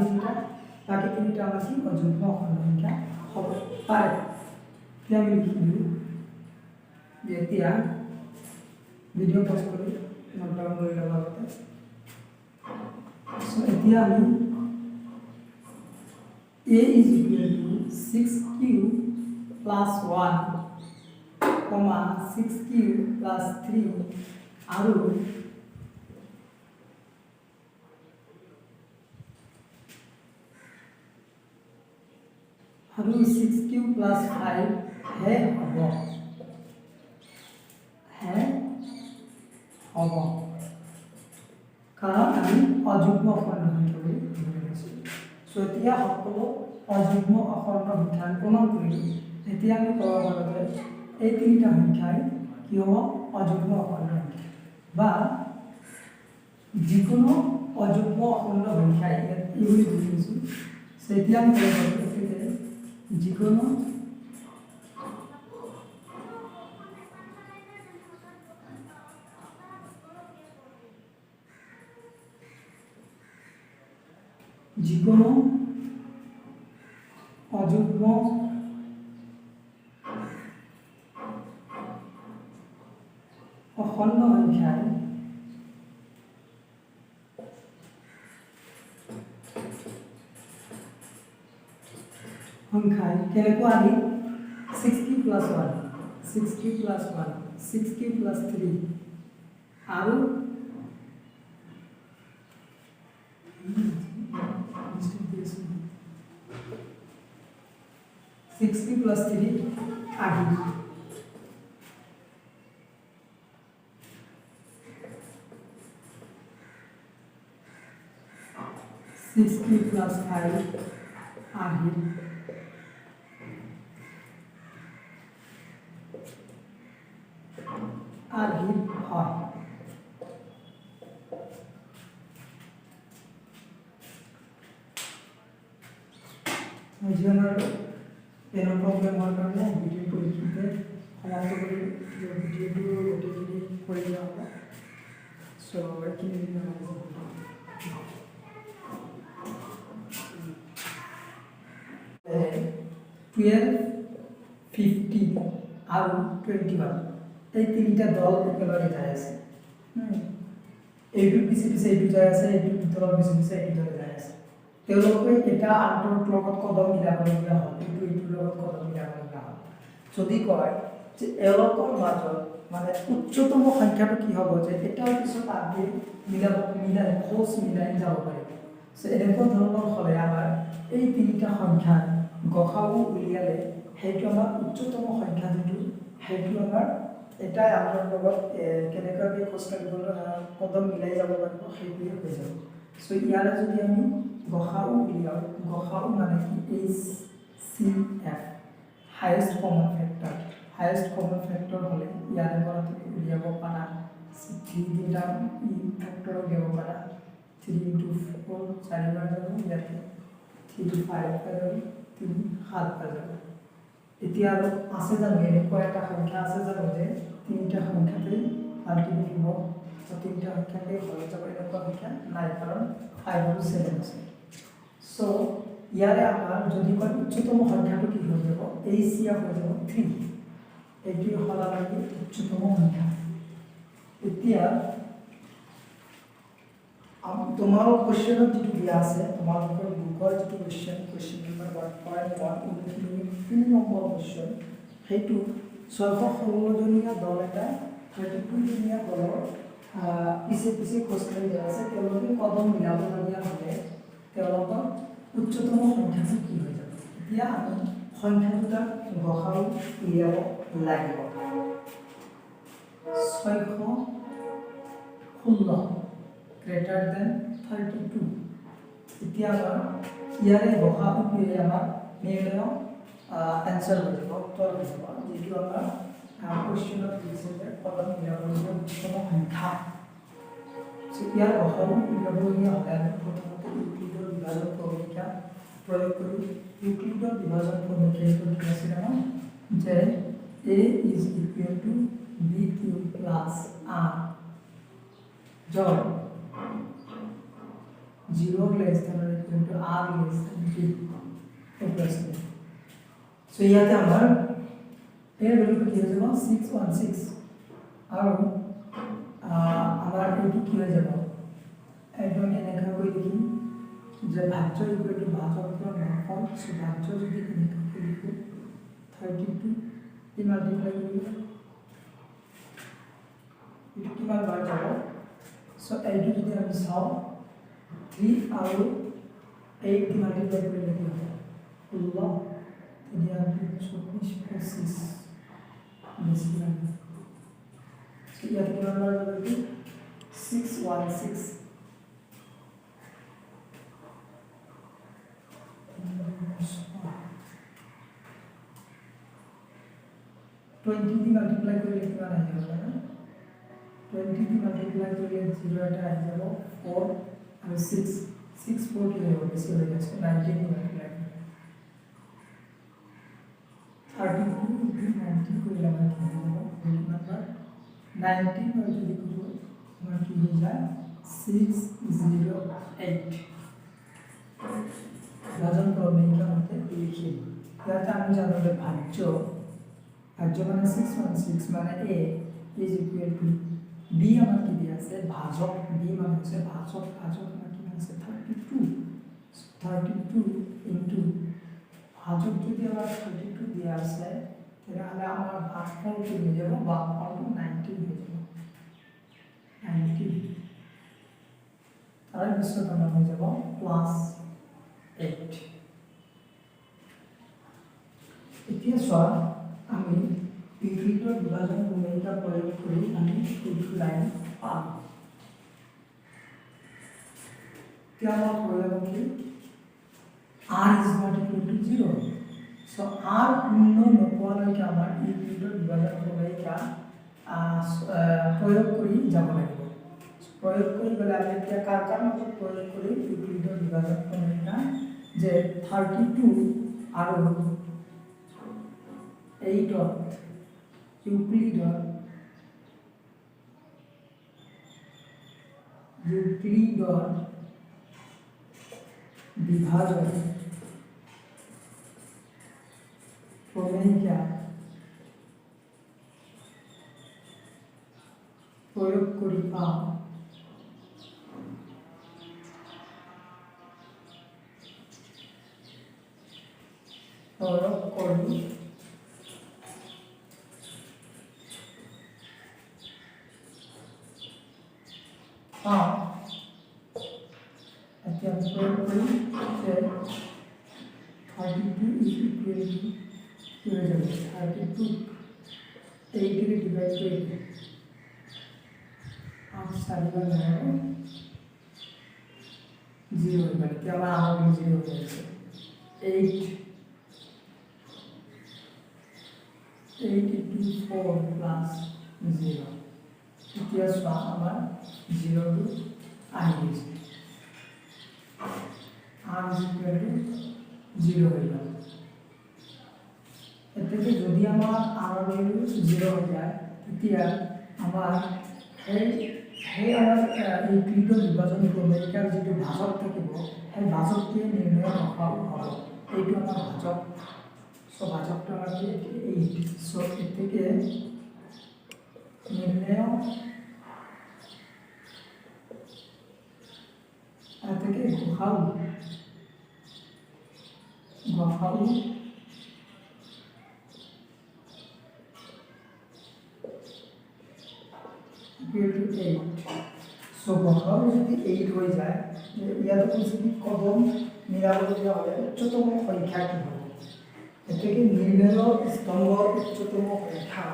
তিনিটা আমাৰ কি অযুগ্ম অখণ্ড সংখ্যা হ'ব পাৰে এতিয়া আমি লিখিলোঁ যে এতিয়া ভিডিঅ' পজ কৰি নোটডাউন কৰি ল'ব আগতে সো এতিয়া আমি a is equal to 6 cube plus 1 6 cube plus 3 আৰু আৰু 6 cube plus 5 হে হ'ব কাৰণ আমি অযুগ্ম অখণ্ড সংখ্যা বুলি ধৰি লৈছোঁ সো এতিয়া সকলো অযুগ্ম অখণ্ড সংখ্যা প্ৰমাণ কৰিলোঁ এতিয়া আমি ক'ব পাৰোঁ যে এই তিনিটা সংখ্যাই কি হ'ব অযুগ্ম অখণ্ড সংখ্যা বা যিকোনো অযুগ্ম অখণ্ড সংখ্যাই ইয়াত এই বুলি বুজিছোঁ তেতিয়া আমি ক'ব পাৰোঁ যে যিকোনো যিকোনো অযুগ্ম অখণ্ড সংখ্যাই কেনেকুৱা আহি 6k + 1 6k + 1 6k + 3 আৰু 6k + 3 আহি 6k + 5 আহি আহি হয় আজি আমাৰ পেনৰ প্ৰব্লেম হোৱাৰ কাৰণে ভিডিঅ'টো এইখিনিতে সমাপ্ত কৰি ভিডিঅ'টো গোটেইখিনি কৰি দিয়া হ'ব চ' এইখিনি 12, 15 আৰু 21 এই তিনিটা দল একেলগে যাই আছে এইটোৰ পিছে পিছে এইটো যাই আছে এইটোৰ ভিতৰত পিছে পিছে এইটো দল যাই আছে তেওঁলোকে এটা আনটোৰ লগত কদম মিলাবলগীয়া হয় এইটোৰ লগত কদম মিলাবলগীয়া হয় যদি কয় যে এওঁলোকৰ মাজত মানে উচ্চতম সংখ্যাটো কি হ'ব যে এটাৰ পিছত আনটো মিলাই খোজ মিলাই যাব পাৰিব এনেকুৱা ধৰণৰ হ'লে আমাৰ এই তিনিটা সংখ্যাৰ গসাউ উলিয়ালে সেইটো আমাৰ উচ্চতম সংখ্যা যিটো সেইটো আমাৰ এটাই আনটোৰ লগত কেনেকুৱাকৈ খোজ কাঢ়িবলৈ কদম মিলাই যাব পাৰিব সেইটোৱে হৈ যাব চ' ইয়াৰে যদি আমি গসাউ উলিয়াওঁ গসাউ মানে কি HCF হায়েষ্ট কমন ফেক্টৰ হ'লে ইয়াৰে পৰা তুমি উলিয়াব পাৰা 3 তিনিটা ফেক্টৰ উলিয়াব পাৰা 3 × 4 4 বাৰ যাব ইয়াতে 3 × 5 বাৰ যাব 3 7 বাৰ যাব এতিয়া আৰু আছে জানো এনেকুৱা এটা সংখ্যা আছে জানো যে তিনিটা সংখ্যাতে মাল্টিপ্লাই হ'ব তিনিটা সংখ্যাতে হৈ যাব এনেকুৱা সংখ্যা নাই কাৰণ 5 আৰু 7 আছে চ' ইয়াৰে আমাৰ যদি কয় উচ্চতম সংখ্যাটো কি হৈ যাব HCF হৈ যাব 3 এইটোৱে হ'ল আমাৰ উচ্চতম সংখ্যা এতিয়া তোমালোক কোৱেশ্চনত যিটো দিয়া আছে তোমালোকৰ গ্ৰুপৰ যিটো কোৱেশ্চন নম্বৰ 1.1 নম্বৰ কোৱেশ্চন সেইটো 616 জনীয়া দল এটা 32 জনীয়া দলৰ পিছে পিছে খোজকাঢ়ি যায় আছে তেওঁলোকে কদম মিলাবলগীয়া হ'লে তেওঁলোকৰ উচ্চতম সংখ্যাটো কি হৈ যাব এতিয়া আমি সংখ্যা দুটা গসাউ উলিয়াব লাগিব 616 greater than 32 এতিয়া আমাৰ ইয়াৰে গসাউ উলিয়াই আমাৰ নিৰ্ণয় এনসাৰ হৈ যাব উত্তৰ হৈ যাব যিটো আমাৰ কোৱেশ্চনত দিছে যে কদম মিলাবলগীয়া উচ্চতম সংখ্যা ইয়াৰ গসাউ উলিয়াবলগীয়া হ'লে আমি প্ৰথমতে ইউক্লিডৰ বিভাজন ফৰ্মুলা প্ৰয়োগ কৰি ইউক্লিডৰ বিভাজন ফৰ্মুলা এইটো কি আছিল আমাৰ যে a is equal to bq plus r য'ত 0 less than or equal to r less than b এইটো আছে সো ইয়াতে আমাৰ এৰ ভ্যালুটো কি হয়ে যাব 616 আৰু আমাৰ এইটো কি হৈ যাব এইটো আমি এনেকৈ কৰি লিখিম যে ভাজ্য ইকুৱেল টু ভাজক পৰা ফল সো ভাজ্য যদি এনেকৈ লিখো 32 ই মাল্টিপ্লাই কৰিব এইটো কিমান বাৰ যাব সো এইটো যদি আমি চাও 3 আৰু 8 মাল্টিপ্লাই কৰিলে কি হ'ব 16 এতিয়া 24 25 বেছি লাগে সো ইয়াত কিমান বাৰ যাব 616 20 দিয়ে মাল্টিপ্লাই করলে কিমান আহি যাব না 20 দিয়ে মাল্টিপ্লাই করলে 0 এটা আহি যাব 4 আর 6 6 4 কি হবে বেশি হয়ে যাচ্ছে 19 দিয়ে মাল্টিপ্লাই করলে 32 into 19 করলে আমরা কি হয়ে যাব ভ্যালু নাম্বার 19 আর যদি করব আমরা কি হয়ে যায় 608 ভাজন ক্রমিকের মধ্যে লিখি যাতে আমি জানবো ভাজ্য ভাজ্য মানে 616 মানে a is equal to b আমার কি দিয়ে আছে ভাজক b মানে হচ্ছে ভাজক ভাজক মানে কি আছে 32 into ভাজক যদি আমার 32 দিয়ে আছে তাহলে আমার ভাগফল কি হয়ে যাবে ভাগফল 19 হয়ে যাবে 19 তার বিস্তার আমরা হয়ে যাব +8 এতিয়া চোৱা আমি ইউক্লিডৰ বিভাজন প্ৰমেয়টা প্ৰয়োগ কৰি আমি এইটো লাইন পাম এতিয়া আমাৰ প্ৰয়োগ কি r is not equal to 0 so r পূৰ্ণ নোপোৱালৈকে আমাৰ ইউক্লিডৰ বিভাজন প্ৰমেয়টা প্ৰয়োগ কৰি যাব লাগিব প্ৰয়োগ কৰি গলে আমি এতিয়া কাৰ মাজত প্ৰয়োগ কৰি ইউক্লিডৰ বিভাজন প্ৰমেয়টা যে 32 আৰু 8 ইউক্লিডৰ বিভাজন প্ৰমেয়টা প্ৰয়োগ কৰি পাম প্ৰয়োগ কৰি এতিয়া প্ৰয়োগ কৰি যে 32 is equal to কি হয়ে যাবে 32 8 দিয়ে ডিভাইড করে 8 4 0 হয়ে গেল কি আমার আগে 0 হয়ে গেছে 8 into 4 plus 0 এতিয়া চোৱা আমাৰ 0 টো আহি গৈছে r is equal to 0 হয়ে গেল এতে যদি আমার r এর ভ্যালু 0 হয়ে যায় তেতিয়া আমার সেই আমার ইউক্লিডৰ বিভাজন প্ৰমেয়ৰ যেটো ভাজক থাকিব সেই ভাজকটো নিৰ্ণয় নকৰাও হ'ব এইটো আমাৰ ভাজক সো ভাজকটো আমাৰ কি 8 সো এতে নির্ণয় থেকে গসাউ equal to 8 so গসাউ যদি 8 হয়ে যায় ইয়াত কিছু কদম মিলাবলগীয়া হলে উচ্চতম সংখ্যা কি হবে এতে কি নির্ণয় স্তম্ভৰ উচ্চতম সংখ্যা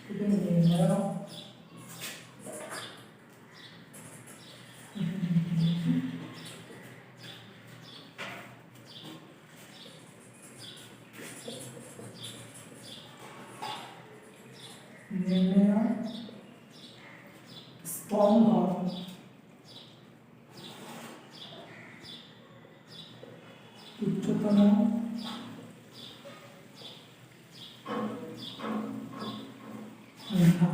এটা নিৰ্ণয় স্তম্ভ উচ্চতম সংখ্যা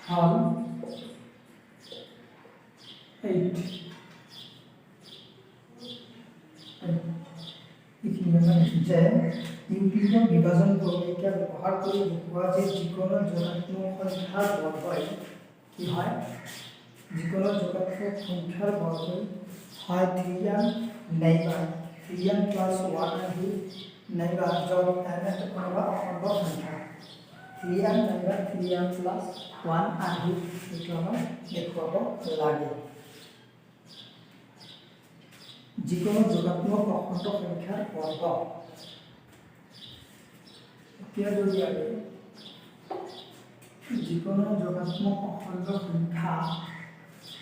হল 8 যে ইউক্লিডৰ বিভাজন প্ৰমেয়টা ব্যৱহাৰ কৰি দেখুওৱা যে যিকোনো যোগাত্মক সংখ্যাৰ বৰ্গই কি হয় যিকোনো যোগাত্মক সংখ্যাৰ বৰ্গই হয় 3n নাইবা 3n + 1 আদি নাইবা য'ত n এটা কোনোবা অখণ্ড সংখ্যা 3n নাইবা 3n + 1 আদি এইটো আমাক দেখুৱাব লাগে যিকোনো যোগাত্মক অখণ্ড সংখ্যাৰ বৰ্গ এতিয়া যদি আমি যিকোনো যোগাত্মক অখণ্ড সংখ্যা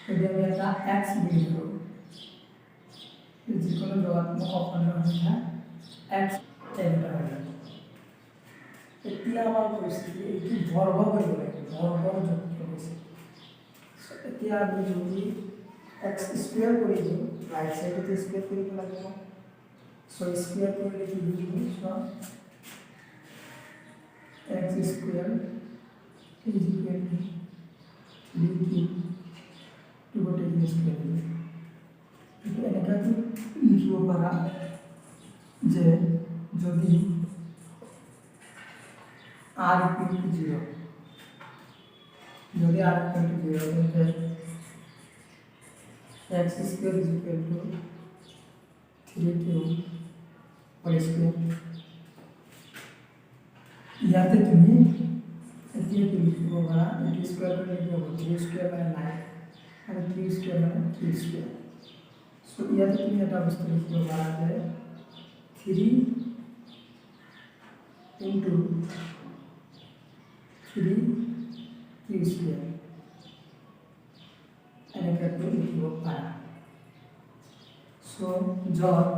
যদি আমি এটা এক্স বুলি কওঁ, যিকোনো যোগাত্মক অখণ্ড সংখ্যা এক্স এটা হৈ যাব। এতিয়া আমাৰ পৰিস্থিতি এইটো বৰ্গ কৰিব লাগিব, বৰ্গৰ যুক্ত হৈছে। এতিয়া আমি যদি এক্স স্কুৱেৰ কৰি দিওঁ, ৰাইট সাইডতে স্কুৱেৰ কৰিব লাগিব। স্কুৱেৰ কৰিলে কি হ'ব? X square is equal to 3 to গোটেইখিনি স্কুৱেৰ কৰিব। এইটো এনেকৈ লিখিব পাৰা যে যদি r equal to 0, যদি r equal to 0 তেন্তে x square is equal to 3 whole square। ইয়াতে তুমি এতিয়া কি লিখিব পাৰা, এইটো স্কুৱেৰ কৰিলে কি হ'ব? 3 স্কুৱেৰ মানে 9 আৰু 3 স্কুৱেৰ মানে 3 স্কুৱেৰ। সো ইয়াতে তুমি এটা বস্তু লিখিব পাৰা যে 3 into 3 কিউ স্কুৱেৰ এনেকৈ তুমি লিখিব পাৰা। সো য'ত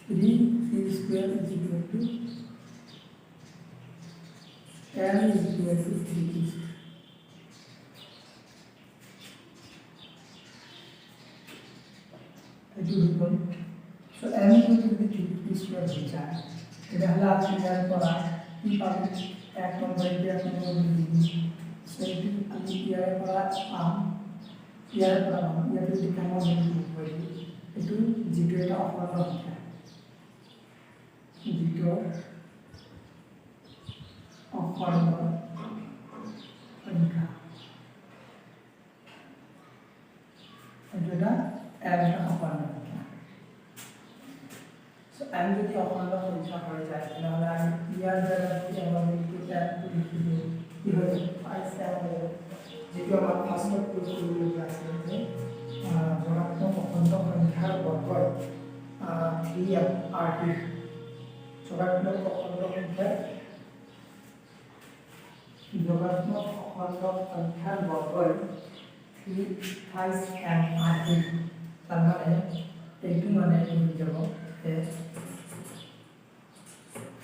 3 q square is equal to n is equal to 3 q square. এইটো হৈ গ'ল। So n equal to 3 q square হৈ যায়, তেতিয়াহ'লে আমি ইয়াৰ পৰা কি পাম? 1 নম্বৰ এতিয়া সো এইটো আমি ইয়াৰ পৰা পাম, ইয়াৰ পৰা পাম। ইয়াতে যদি কামৰ এইটো যিটো এটা অখণ্ড সংখ্যা, যিটো অখণ্ড সংখ্যা, এইটো এটা অখণ্ড সংখ্যা। সো m যদি অখণ্ড সংখ্যা হৈ যায় তেতিয়াহ'লে আমি ইয়াৰ জায়গাত আমাৰ লিখি দিওঁ কি হৈ যাব? 5 যিটো আমাৰ ফাৰ্ষ্টত প্ৰয়োগ কৰিবলগীয়া আছিল যে ধনাত্মক অখণ্ড সংখ্যাৰ বৰ্গই 3r3 যোগাত্মক অখণ্ড সংখ্যাৰ বৰ্গই 3m r3। তাৰ মানে এইটো মানে কি হৈ যাব যে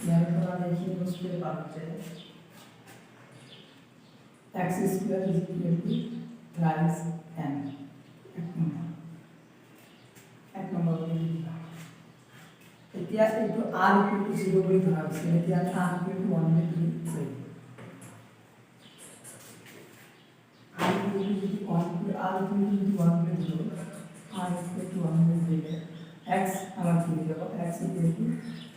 ইয়াৰ পৰা আমি এইখিনি বস্তু পাম যে x square is equal to thrice m। এক নম্বৰ এতিয়া এইটো r equal to 0 বুলি ধৰা হৈছে, এতিয়া আমি r equal to 1 বুলি ধৰিম। r equal to 1 বুলি ধৰো, r equal to 1 বুলি ধৰিলে x আমাৰ কি হৈ যাব? x equal to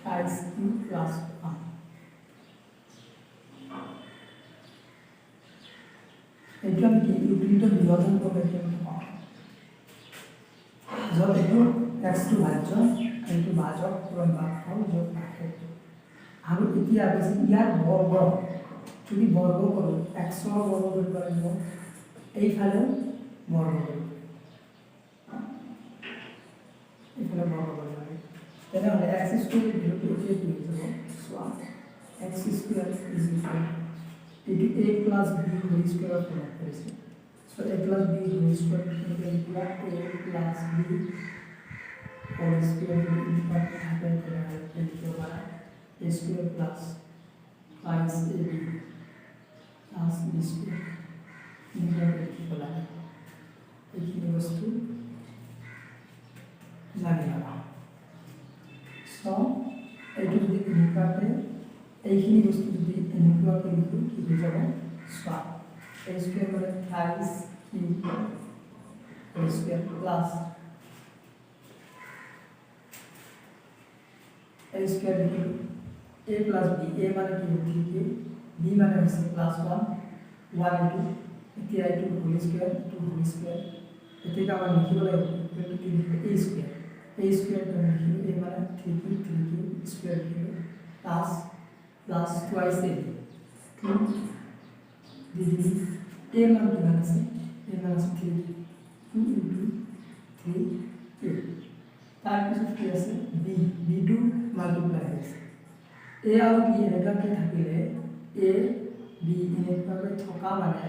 thrice q plus 1। এইটো আমি কি ইউটিলিটি বিভাজন কৰিব পাওঁ, য'ত এইটো x টো ভাজ্য, এইটো ভাজক পূৰণ ভাগফল যোগ ভাগফল। আৰু এতিয়া বেছি ইয়াৰ বৰ্গ যদি বৰ্গ কৰোঁ, x ৰ বৰ্গ কৰিব লাগিব, এইফালেও বৰ্গ কৰিব, এইফালে বৰ্গ কৰিব লাগিব। তেনেহ'লে x স্কুৱেৰ বিয়োগটো কি হৈ যাব? x স্কুৱেৰ ইজ ইকুৱেল এইটো a প্লাছ b হোল স্কুৱেৰত প্ৰয়োগ কৰিছে। So a plus b whole square কেনেকৈ লিখিবা? a plus b whole square যদি ইনভাৰ্ট থাকে তেনেহ'লে লিখিব পাৰা a square plus 5ab plus b square এনেকৈ লিখিব লাগে। এইখিনি বস্তু জানি ল'বা। সো এইটো যদি এনেকুৱাকৈ এইখিনি বস্তু যদি এনেকুৱাকৈ লিখোঁ কি হৈ যাব? চোৱা a স্কুৱেৰ মানে thrice q whole square plus a square লিখিলোঁ a প্লাছ b, a মানে কি হ'ল 3q, b মানে হৈছে প্লাছ 1 ইনটু এতিয়া এইটো হোল স্কুৱেৰ, এতিয়া আমাৰ লিখিব লাগিব কি লিখিব? a স্কুৱেৰ, আমি লিখিলোঁ a মানে 3q স্কুৱেৰ লিখিলোঁ plus twice a 2 degree a মান কিমান আছে? a মান আছে 3, 2 ইনটু 3a। তাৰপিছত কি আছে? b টো মাল্টিপ্লাই হৈছে এ আৰু বি এনেকুৱাকৈ থাকিলে এ বি এনেকুৱাকৈ থকা মানে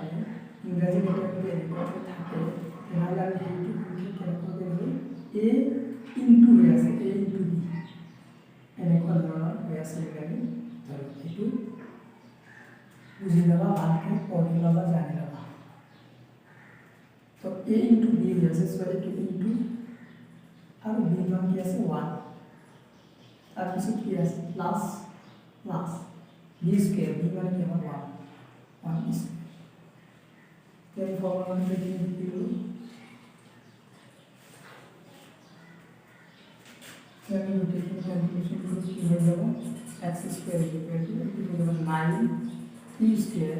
ইংৰাজী লেটাৰটো এনেকুৱাকৈ থাকে তেনেহ'লে আমি সেইটো সংখ্যা কেনেকুৱাকৈ ধৰোঁ এ ইনটু হৈ আছে এ ইনটু বি এনেকুৱা ধৰণৰ হৈ আছে আমি ধৰোঁ সেইটো বুজি ল'বা ভালকৈ পঢ়ি ল'বা জানি ল'বা তো এ ইনটু বি হৈ আছে চ' এইটো ইনটু আৰু বি মান কি আছে 1 তাৰপিছত কি আছে plus plus b square b মানে কি আমার 1 স্কোয়ার then formula কি লিখলো then rotation calculation করলে কি হয়ে যাবে x square equal to 9 e square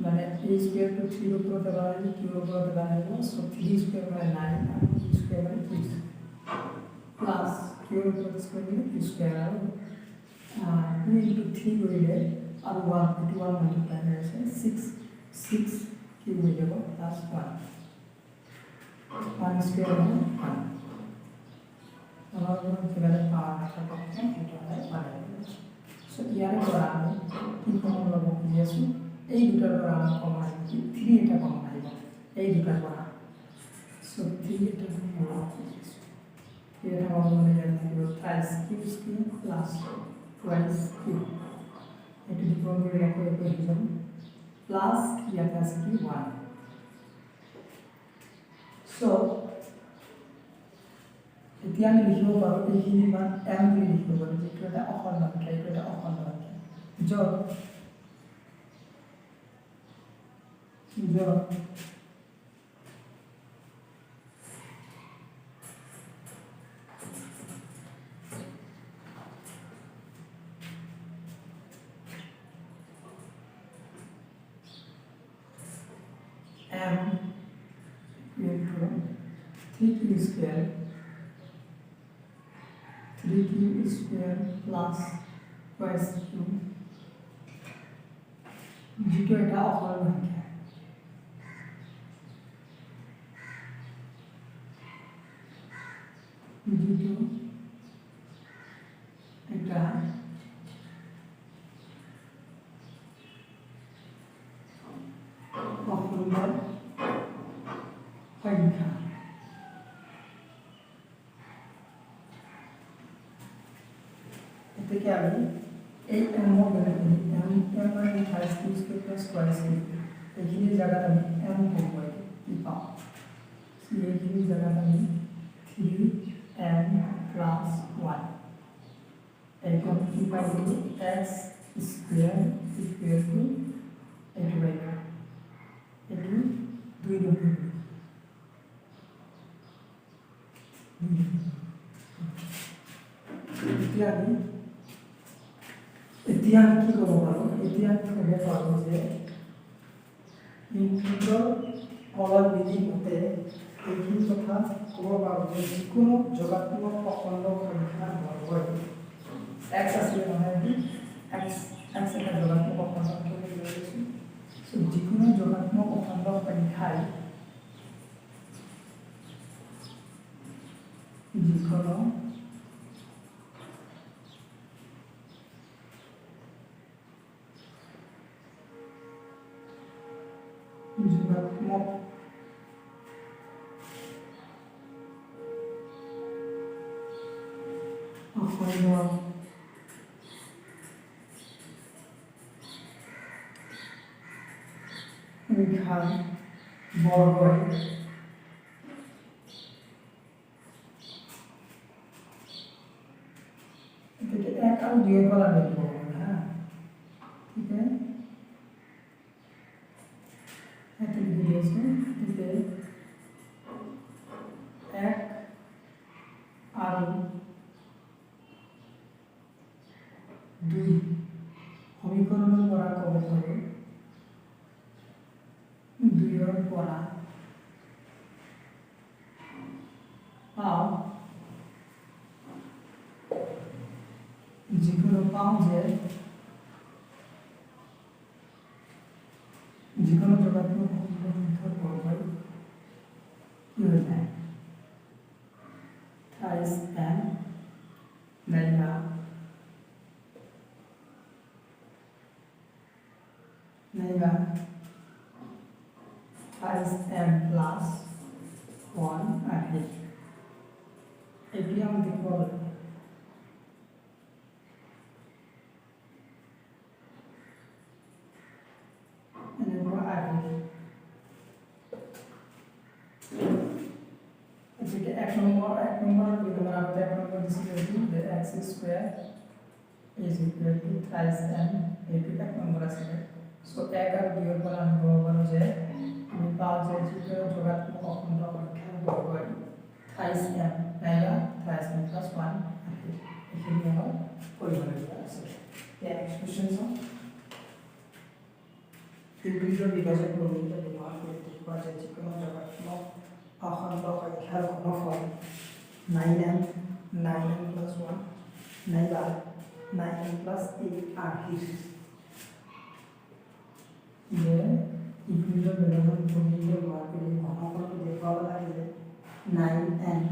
মানে a স্কয়ার টু 3 এর উপর দাঁড়ালে q এর উপর দাঁড়ালে সো 3 স্কয়ার মানে 9 আর e স্কয়ার মানে 3 প্লাস q এর উপর স্কয়ার মানে q স্কয়ার আর 2 into 3 করিলে আর 1 into 1 multiply হয়ে আছে 6 কি হয়ে যাব প্লাস 1 স্কয়ার মানে 1 আমাদের যেখানে পাওয়ার একটা পাচ্ছি এটা হয় পাওয়ার সো ইয়ারে পর আমি কি কমন লব দিয়েছি এই দুটার পর আমরা কমন আসবে 3 এটা কমন আসবে এই দুটার পর সো 3 এটা কমন আসবে এটা কমন হয়ে যাবে plus q square plus twice q এটা ডিফারেন্ট করে রাখো ইকুয়েশন প্লাস ইয়াটা আছে কি 1 সো এতিয়া আমি লিখিব পাৰো এইখিনি মান m বুলি লিখিব পাৰো যেটো এটা অখণ্ড সংখ্যা এইটো এটা অখণ্ড সংখ্যা যত m equal to 3q square 3q square plus twice q যেটো এটা অখণ্ড সংখ্যা যেটো এটা অখণ্ড সংখ্যা এটাকে আমি এই m বলে দিই m মানে 5q square plus twice q এইখিনি জায়গাত আমি m করব কি পাও এইখিনি জায়গাত আমি 3m plus 1 এইটা কি পাবো x স্কয়ার ইকুয়াল টু এইটো বাই এইটো 2 নম্বর এতিয়া আমি কি কৰিব পাৰো এতিয়া আমি ক'ব পাৰো যে ইনপুটৰ কলম বিধি মতে এইখিনি কথা ক'ব পাৰো যে যিকোনো যোগাত্মক অখণ্ড সংখ্যাৰ বৰ্গ x আছে নহয় x এটা যোগাত্মক অখণ্ড সংখ্যা বুলি লৈছো সো যিকোনো যোগাত্মক অখণ্ড সংখ্যাই যিকোনো যোগাত্মক অখণ্ড সংখ্যার বর্গ এটাকে 1 আর 2 এর দ্বারা বের করব হ্যাঁ ঠিক আছে এটা দিয়েছে এতে 1 আর 2 সমীকরণের পড়া কবে হবে 2 এর পড়া পাও যেগুলো পাও যে যেকোনো যোগাত্মক সংখ্যার বর্গ কি হয়ে যায় thrice m নাইবা নাইবা থ্রাইস m প্লাস 1 আর h এটি আমাদের বলে এক নম্বর আমাদের এক নম্বর দিছিল যে x square is equal to thrice m এটি এক নম্বর আছে সো 1 আর 2 এর পর আমি বলবো যে আমি পাওয়া যায় যে যোগাত্মক অখণ্ড সংখ্যা বর্গের thrice m নাইবা thrice m plus 1 এখানে আমার পরিমাণের আছে নেক্সট কোশ্চেন ইন্টিগ্রাল বিভাজক প্রমেয়টা ব্যবহার করে দেখবা যে কোনো যোগাত্মক অখণ্ড সংখ্যার ঘনফল 9m 9m plus 1 নাইবা 9m plus 8 আর কি যে ইন্টিগ্রাল বিভাজক প্রমেয় ব্যবহার করে ঘনফলকে দেখবা লাগে 9m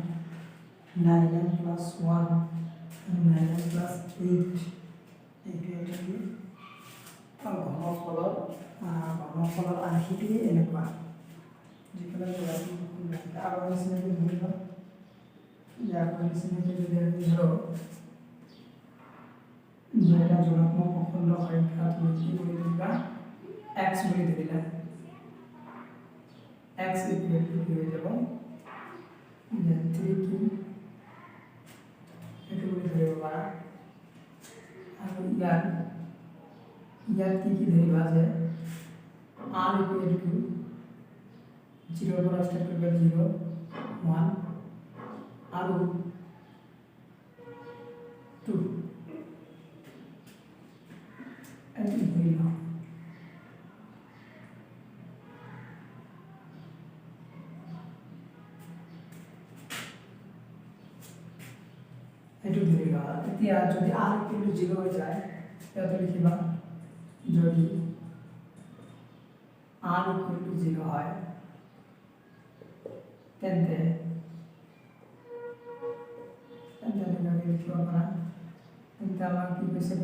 9m plus 1 9m plus 8 এইটা কি ঘনফলৰ আৰ্হিটো এনেকুৱা যিকোনো আগৰ নিচিনাকৈ ধৰি লওক আগৰ নিচিনাকৈ যদি আমি ধৰক যে এটা যোগাত্মক অখণ্ড সংখ্যা তুমি কি বুলি দিবা x বুলি ধৰিলা x ইকুৱেল টু কি হৈ যাব যে 3q এইটো বুলি ধৰিব পাৰা আৰু ইয়াত কি ধৰিবা যে r ইকুৱেল টু 0 পৰা স্টাৰ্ট কৰিবা 0 1 আৰু 2 এইটো ধৰিবা এইটো ধৰিবা এতিয়া যদি r ইকুৱেল টু 0 হৈ যায় ইয়াতে লিখিবা যদি r equal to 0 হয় তেন্তে আমি লিখিব পাৰা তেন্তে আমাৰ কি কৈছে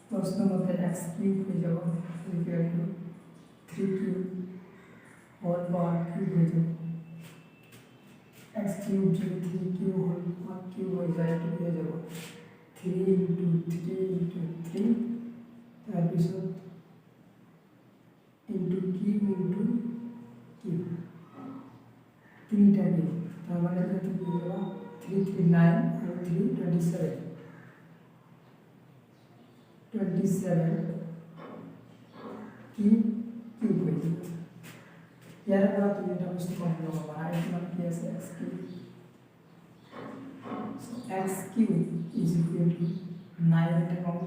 প্ৰশ্ন মতে x কিউব হৈ যাব equal to 3q whole power cube হৈ যাব x কিউব যদি 3q whole power cube হৈ যায় এইটো হৈ যাব 3 into 3 into 3 তাৰপিছত into cube into cube 3টা কিউব তাৰ মানে এইটো কি হ'ব 339 আৰু 327 কিউব কিউব হৈ যাব ইয়াৰ পৰা তুমি এটা বস্তু কম ল'ব পাৰা এইটো মানে কি আছে x cube x cube is equal to 9 এটা কম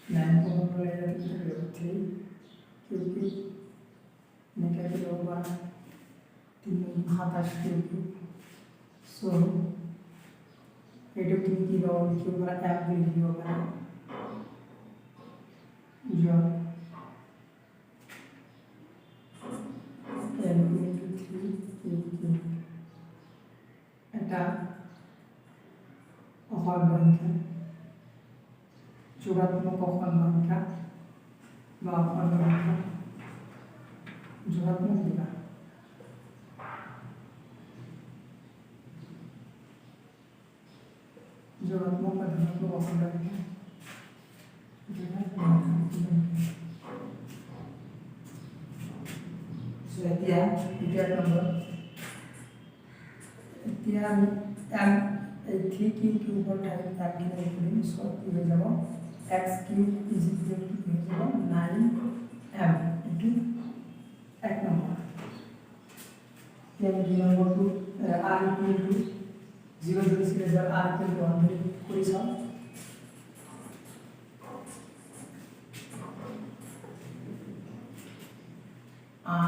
9 কমন করে এটা কি হবে 3 cube cube নেকাকে লব পারা 3 27 cube cube সো এটা তুমি কি লও লিখো পারা f বলি লিখো পারা যোগ n into 3 cube cube এটা অখণ্ড সংখ্যা যোগাত্মক অখণ্ড সংখ্যা বা অখণ্ড সংখ্যা যোগাত্মক দিবা যোগাত্মক বা ধনাত্মক অখণ্ড সংখ্যা এতিয়া দ্বিতীয় নম্বৰ এতিয়া আমি এই 3 কিউব কিউবৰ ঠাইত তাক কি লিখিম সব কি হৈ যাব x cube is equal to হৈ যাব 9m ইনটু 1 নম্বৰ ইয়াৰ দুই নম্বৰটো r ইকুৱেল টু 0 ধৰিছিলে যে r ইকুৱেল টু 1 ধৰি কৰি চাওঁ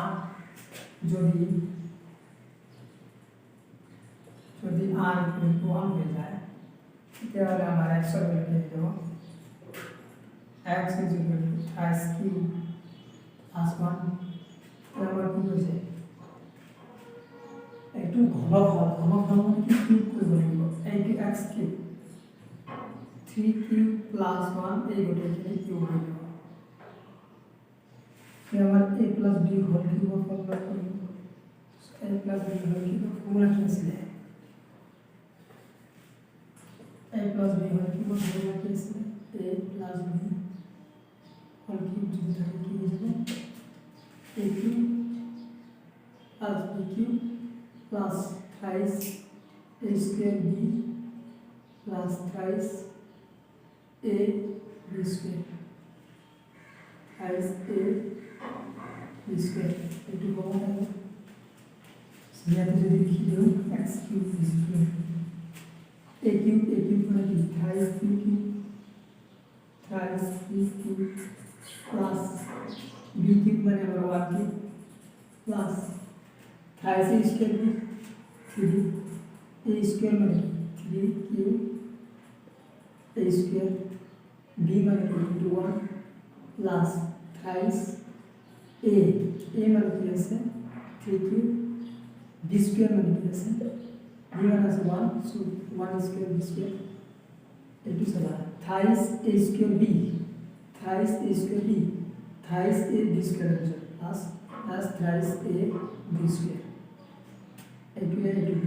r যদি r equal to 1 হয়ে যায় তাহলে আমার x এর ভ্যালু পেয়ে যাব x is equal to x cube plus 1 তাহলে আমার কি হয়েছে একটু ঘনফল মানে কি কিউব করব লাগিব এইটো x কিউব 3 কিউব plus 1 এই গোটেইখিনি কিউব হয়ে যাব फिर हमारे a plus b whole cube का फॉर्मूला करेंगे a plus b whole cube का फॉर्मूला कैसे है a plus b whole cube का फॉर्मूला कैसे है a plus b whole cube जो था कि ये जो a cube plus b cube plus thrice a square b plus thrice a b square thrice a b square into कौन है यहाँ पे जो लिखी दो x cube b square a cube माने कि thrice b cube plus b cube माने हमारा 1 cube plus thrice a square b 3 a square माने 3 क्यूब a स्क्वायर b माने 1 प्लस थ्राइस a माने কি আছে 3 क्यूब b स्क्वायर माने কি আছে b माने আছে 1 so 1 स्क्वायर b स्क्वायर এটু সরা thrice a square b thrice a square b thrice a b square plus thrice a b square এটু a এটু b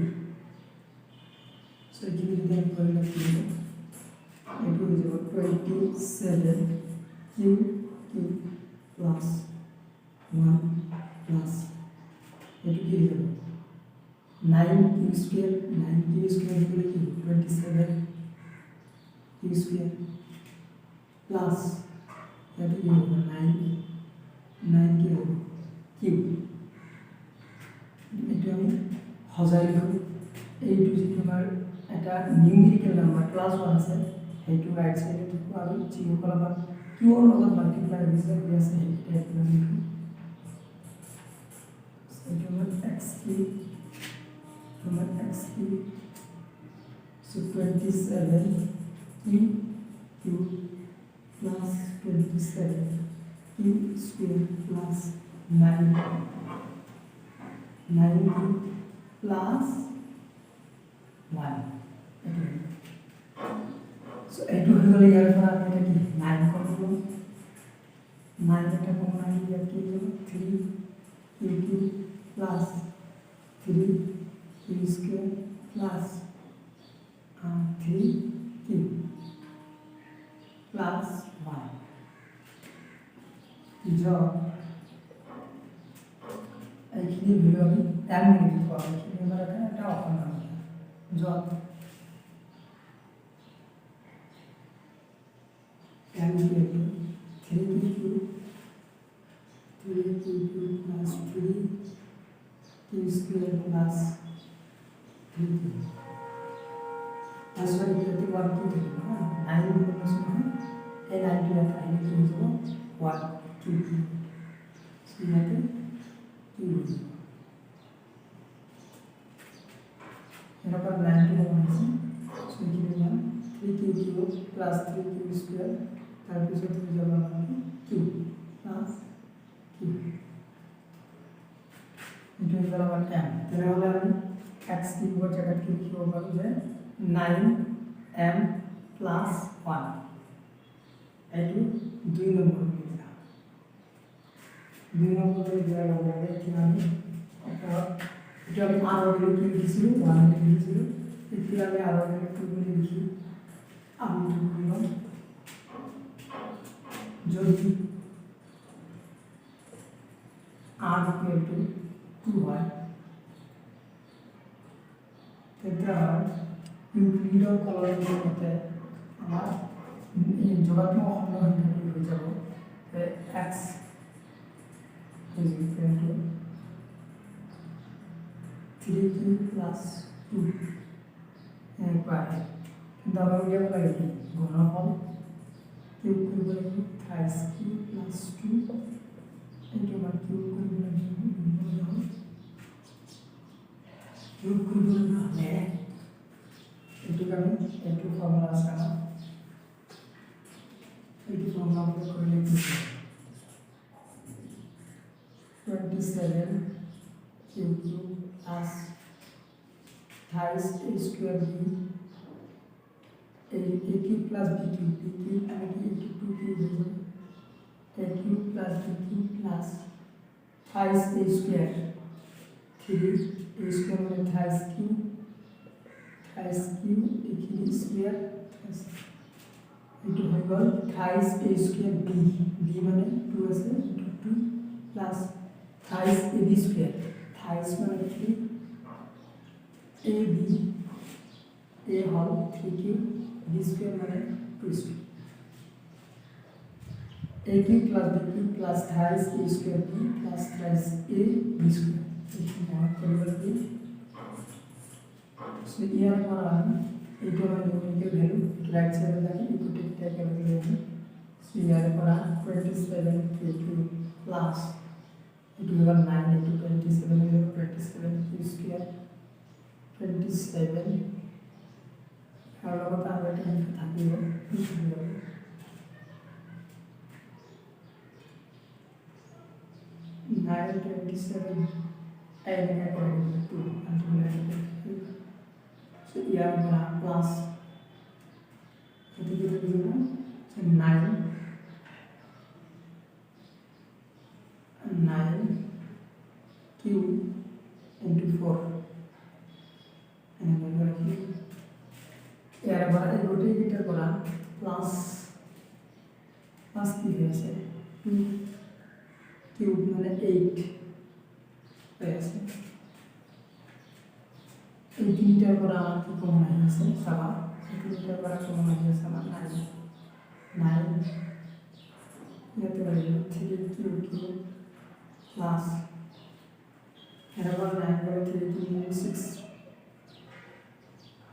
so এখানে যদি আমি করে রাখি এটু হয়ে যাবে 27 q plus 1 plus এটু কি হয়ে যাবে 9q square 9q square হলে কি 27 q square plus এটু কি হবে 9 কি হবে q এটু আমি হজাই লিখো এইটু যদি আমার এটা নিউমেরিক্যাল নাম্বার প্লাস 1 আছে এইটু রাইট সাইডে লিখো আর জিরো কলাম q এর লগত মাল্টিপ্লাই হইছে কি আছে এটা একটু লিখো সেটা হলো x cube so 27 q plus 27 q square plus 9 plus 1 so এটু হয়ে গেল এর পর আমি এটা কি 9 করব 9 এটা কোন 9 দিয়ে কি হলো 3 q plus 3 q square plus 3 q plus 1 job actually video আমি 10 মিনিট পর actually আমরা এখানে একটা অপশন আছে job 10 minute 3 q plus 3 q square plus 3 that's why we have to work to 9 minus 1 and 9 to the 1 2 so we have to 2 এরপর 9 to 1 আছে so কি দিলাম 3q cube plus 3q square তার পিছনে তুমি যাবে আমাকে q plus q এটা হলো আমার m তাহলে আমি x কিউব এর জায়গায় কি লিখব বলো যে 9m plus 1 এটু 2 নম্বর লিখলাম 2 নম্বরে দেওয়া হবে দেখি আমি এটা আমি আরো কি লিখেছিল 1 লিখেছিল এটি আমি আরো একটু করে লিখি আমি লিখলাম যদি r equal to 2 হয় এটা ইউক্লিডৰ কলমৰ মতে আমাৰ যোগাত্মক খণ্ড সংখ্যাটো হৈ যাব x is equal to 3q plus 2 পায় কিন্তু আমরা উলিয়াব লাগে কি ঘনফল কিউব কৰিব লাগিব থ্ৰাইস q plus 2 এইটো আমাৰ কিউব কৰিব লাগিব কিউব কৰিব হলে এইটো আমি এইটো ফর্মুলা আছে না এইটো ফর্মুলা আমরা করে লিখছি 27 q plus thrice a square b a cube plus b cube আমি কি 2 cube হয়ে যাবে a cube plus b cube plus thrice a square 3 a square মানে thrice cube এখানে স্কয়ার into হয়ে গেল thrice a square b মানে 2 আছে 2 plus thrice ab square thrice মানে কি ab a hall 3 cube b square মানে 2 square a cube plus b cube plus thrice a square b plus thrice a b square এখানে আমরা করব কি so here আমরা এটা মানে নিউমেরিক্যাল ভ্যালু রাইট সাইডে দেখি ইকুইটি টাইপের ভ্যালু so here আমরা 27 k3 plus it will be 9 into 27 will be 27 q square 27 আর লগত আর একটা সংখ্যা থাকিব 927 and according to so here we have plus jadi kita dulu so 9 q into 4 and then here here আমরা এই গোটে এটা করা প্লাস কি হয়েছে 2 কিউব মানে 8 হয়েছে এই তিনটার পর আমার কি কমন হয়েছে 7 তিনটার পর কমন হয়েছে আমার 9 এতে হয়ে গেল 3 কিউব প্লাস এরপর 9 করে 3 3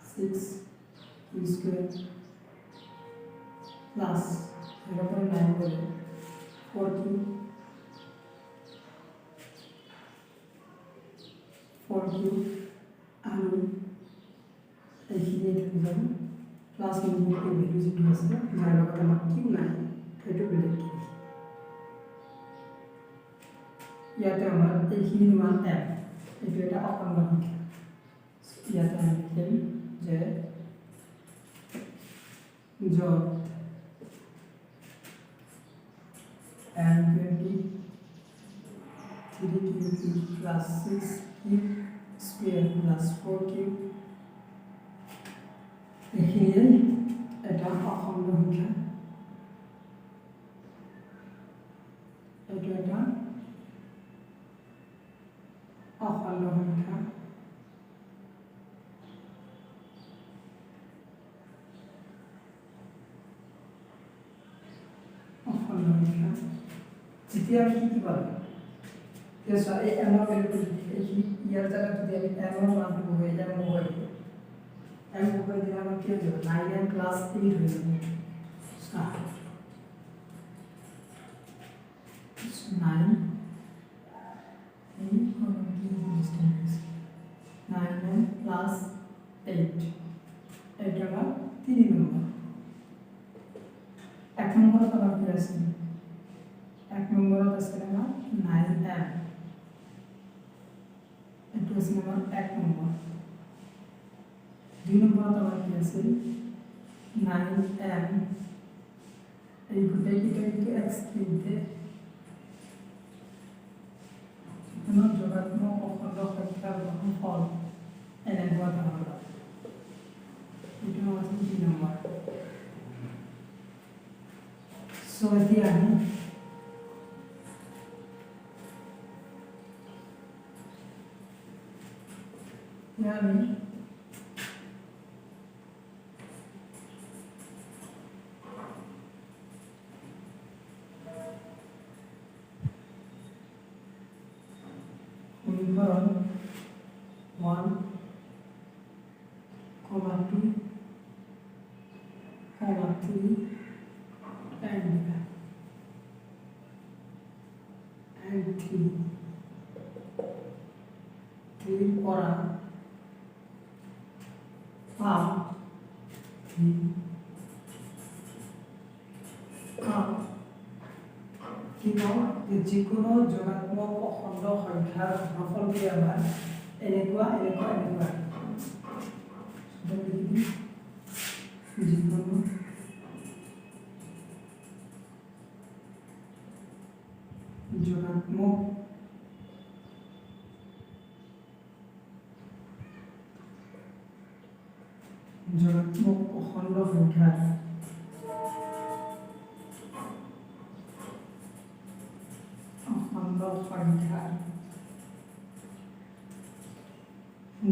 6 q square plus এরপর 9 করে 4 cube 4 cube and এইখানে এটা হবে প্লাস ইনপুটের ভ্যালু যেটা আছে যার লগত আমার কিউ নাই এটা বেলেগ কি ইয়াতে আমার এইখানে মান m এটা অখণ্ড সংখ্যা ইয়াতে আমি লিখি যে যত and 23 cube plus 6 cube square plus 4 cube এখানে এটা অখণ্ড সংখ্যা এটা অখণ্ড সংখ্যা যেতিয়া আমি কি পাবো এই এমন ভ্যালু এই ইয়ার জায়গা যদি আমি এমন মান দেবো এটা মোবাইল দিলে আমার কি হয়ে যাবে 9 and plus 8 হয়ে যাবে স্টার্ট 9 8 কমন কি ডিসটেন্স 9 and plus 8 এটা আমার 3 নম্বর এক নম্বর তো আমার কি আছে এক নম্বরত আছে আমার 9m এটা আছে আমার এক নম্বর দুই নম্বরত আমার কি আছে 9m এই গোটাই কিন্তু x কিনতে কোনো যোগাত্মক অখণ্ড সংখ্যার ঘনফল এনেকুৱা ধৰণৰ এটা আছে 2 নম্বৰ সো এতিয়া আমি yani সমীকরণ 1, 2, 3 and 3 করা যে কোনো যোগাত্মক অখণ্ড সংখ্যার ঘনফলকে আমাৰ এনেকুৱা যোগাত্মক অখণ্ড সংখ্যাৰ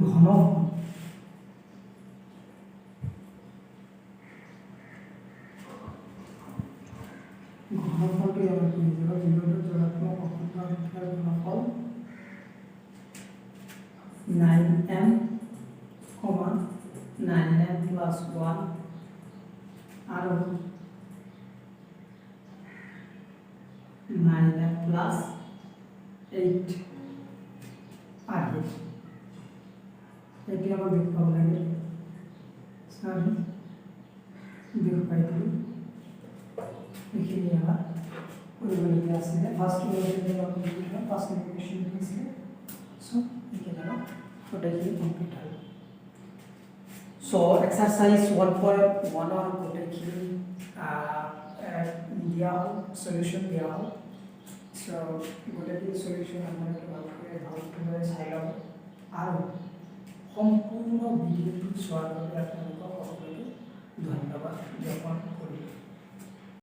ঘনফল ঘনফলটো ইয়াত কি যাব যিহেতু যোগাত্মক অখণ্ড সংখ্যাৰ ঘনফল 9m 9m plus 1 আৰু 9m plus 8 আহে এটি আমার বিয়োগ পাব লাগে সরি বিয়োগ পাই দিই এখানে আমার পরিবর্তন আছে ফার্স্ট ওয়ার্ডের আমরা কমপ্লিট হয় ফার্স্ট ইকুয়েশন লিখেছি সো এখানে আমরা ওটা দিয়ে কমপ্লিট হয় সো এক্সারসাইজ 1.1 কোটে কি দিয়া সলিউশন দিয়া সো গোটে কি সলিউশন আমরা ভালকৈ চাই লম আৰু সম্পূৰ্ণ ভিডিঅ'টো চোৱাৰ বাবে আপোনালোকক সকলোকে ধন্যবাদ জ্ঞাপন কৰিলোঁ।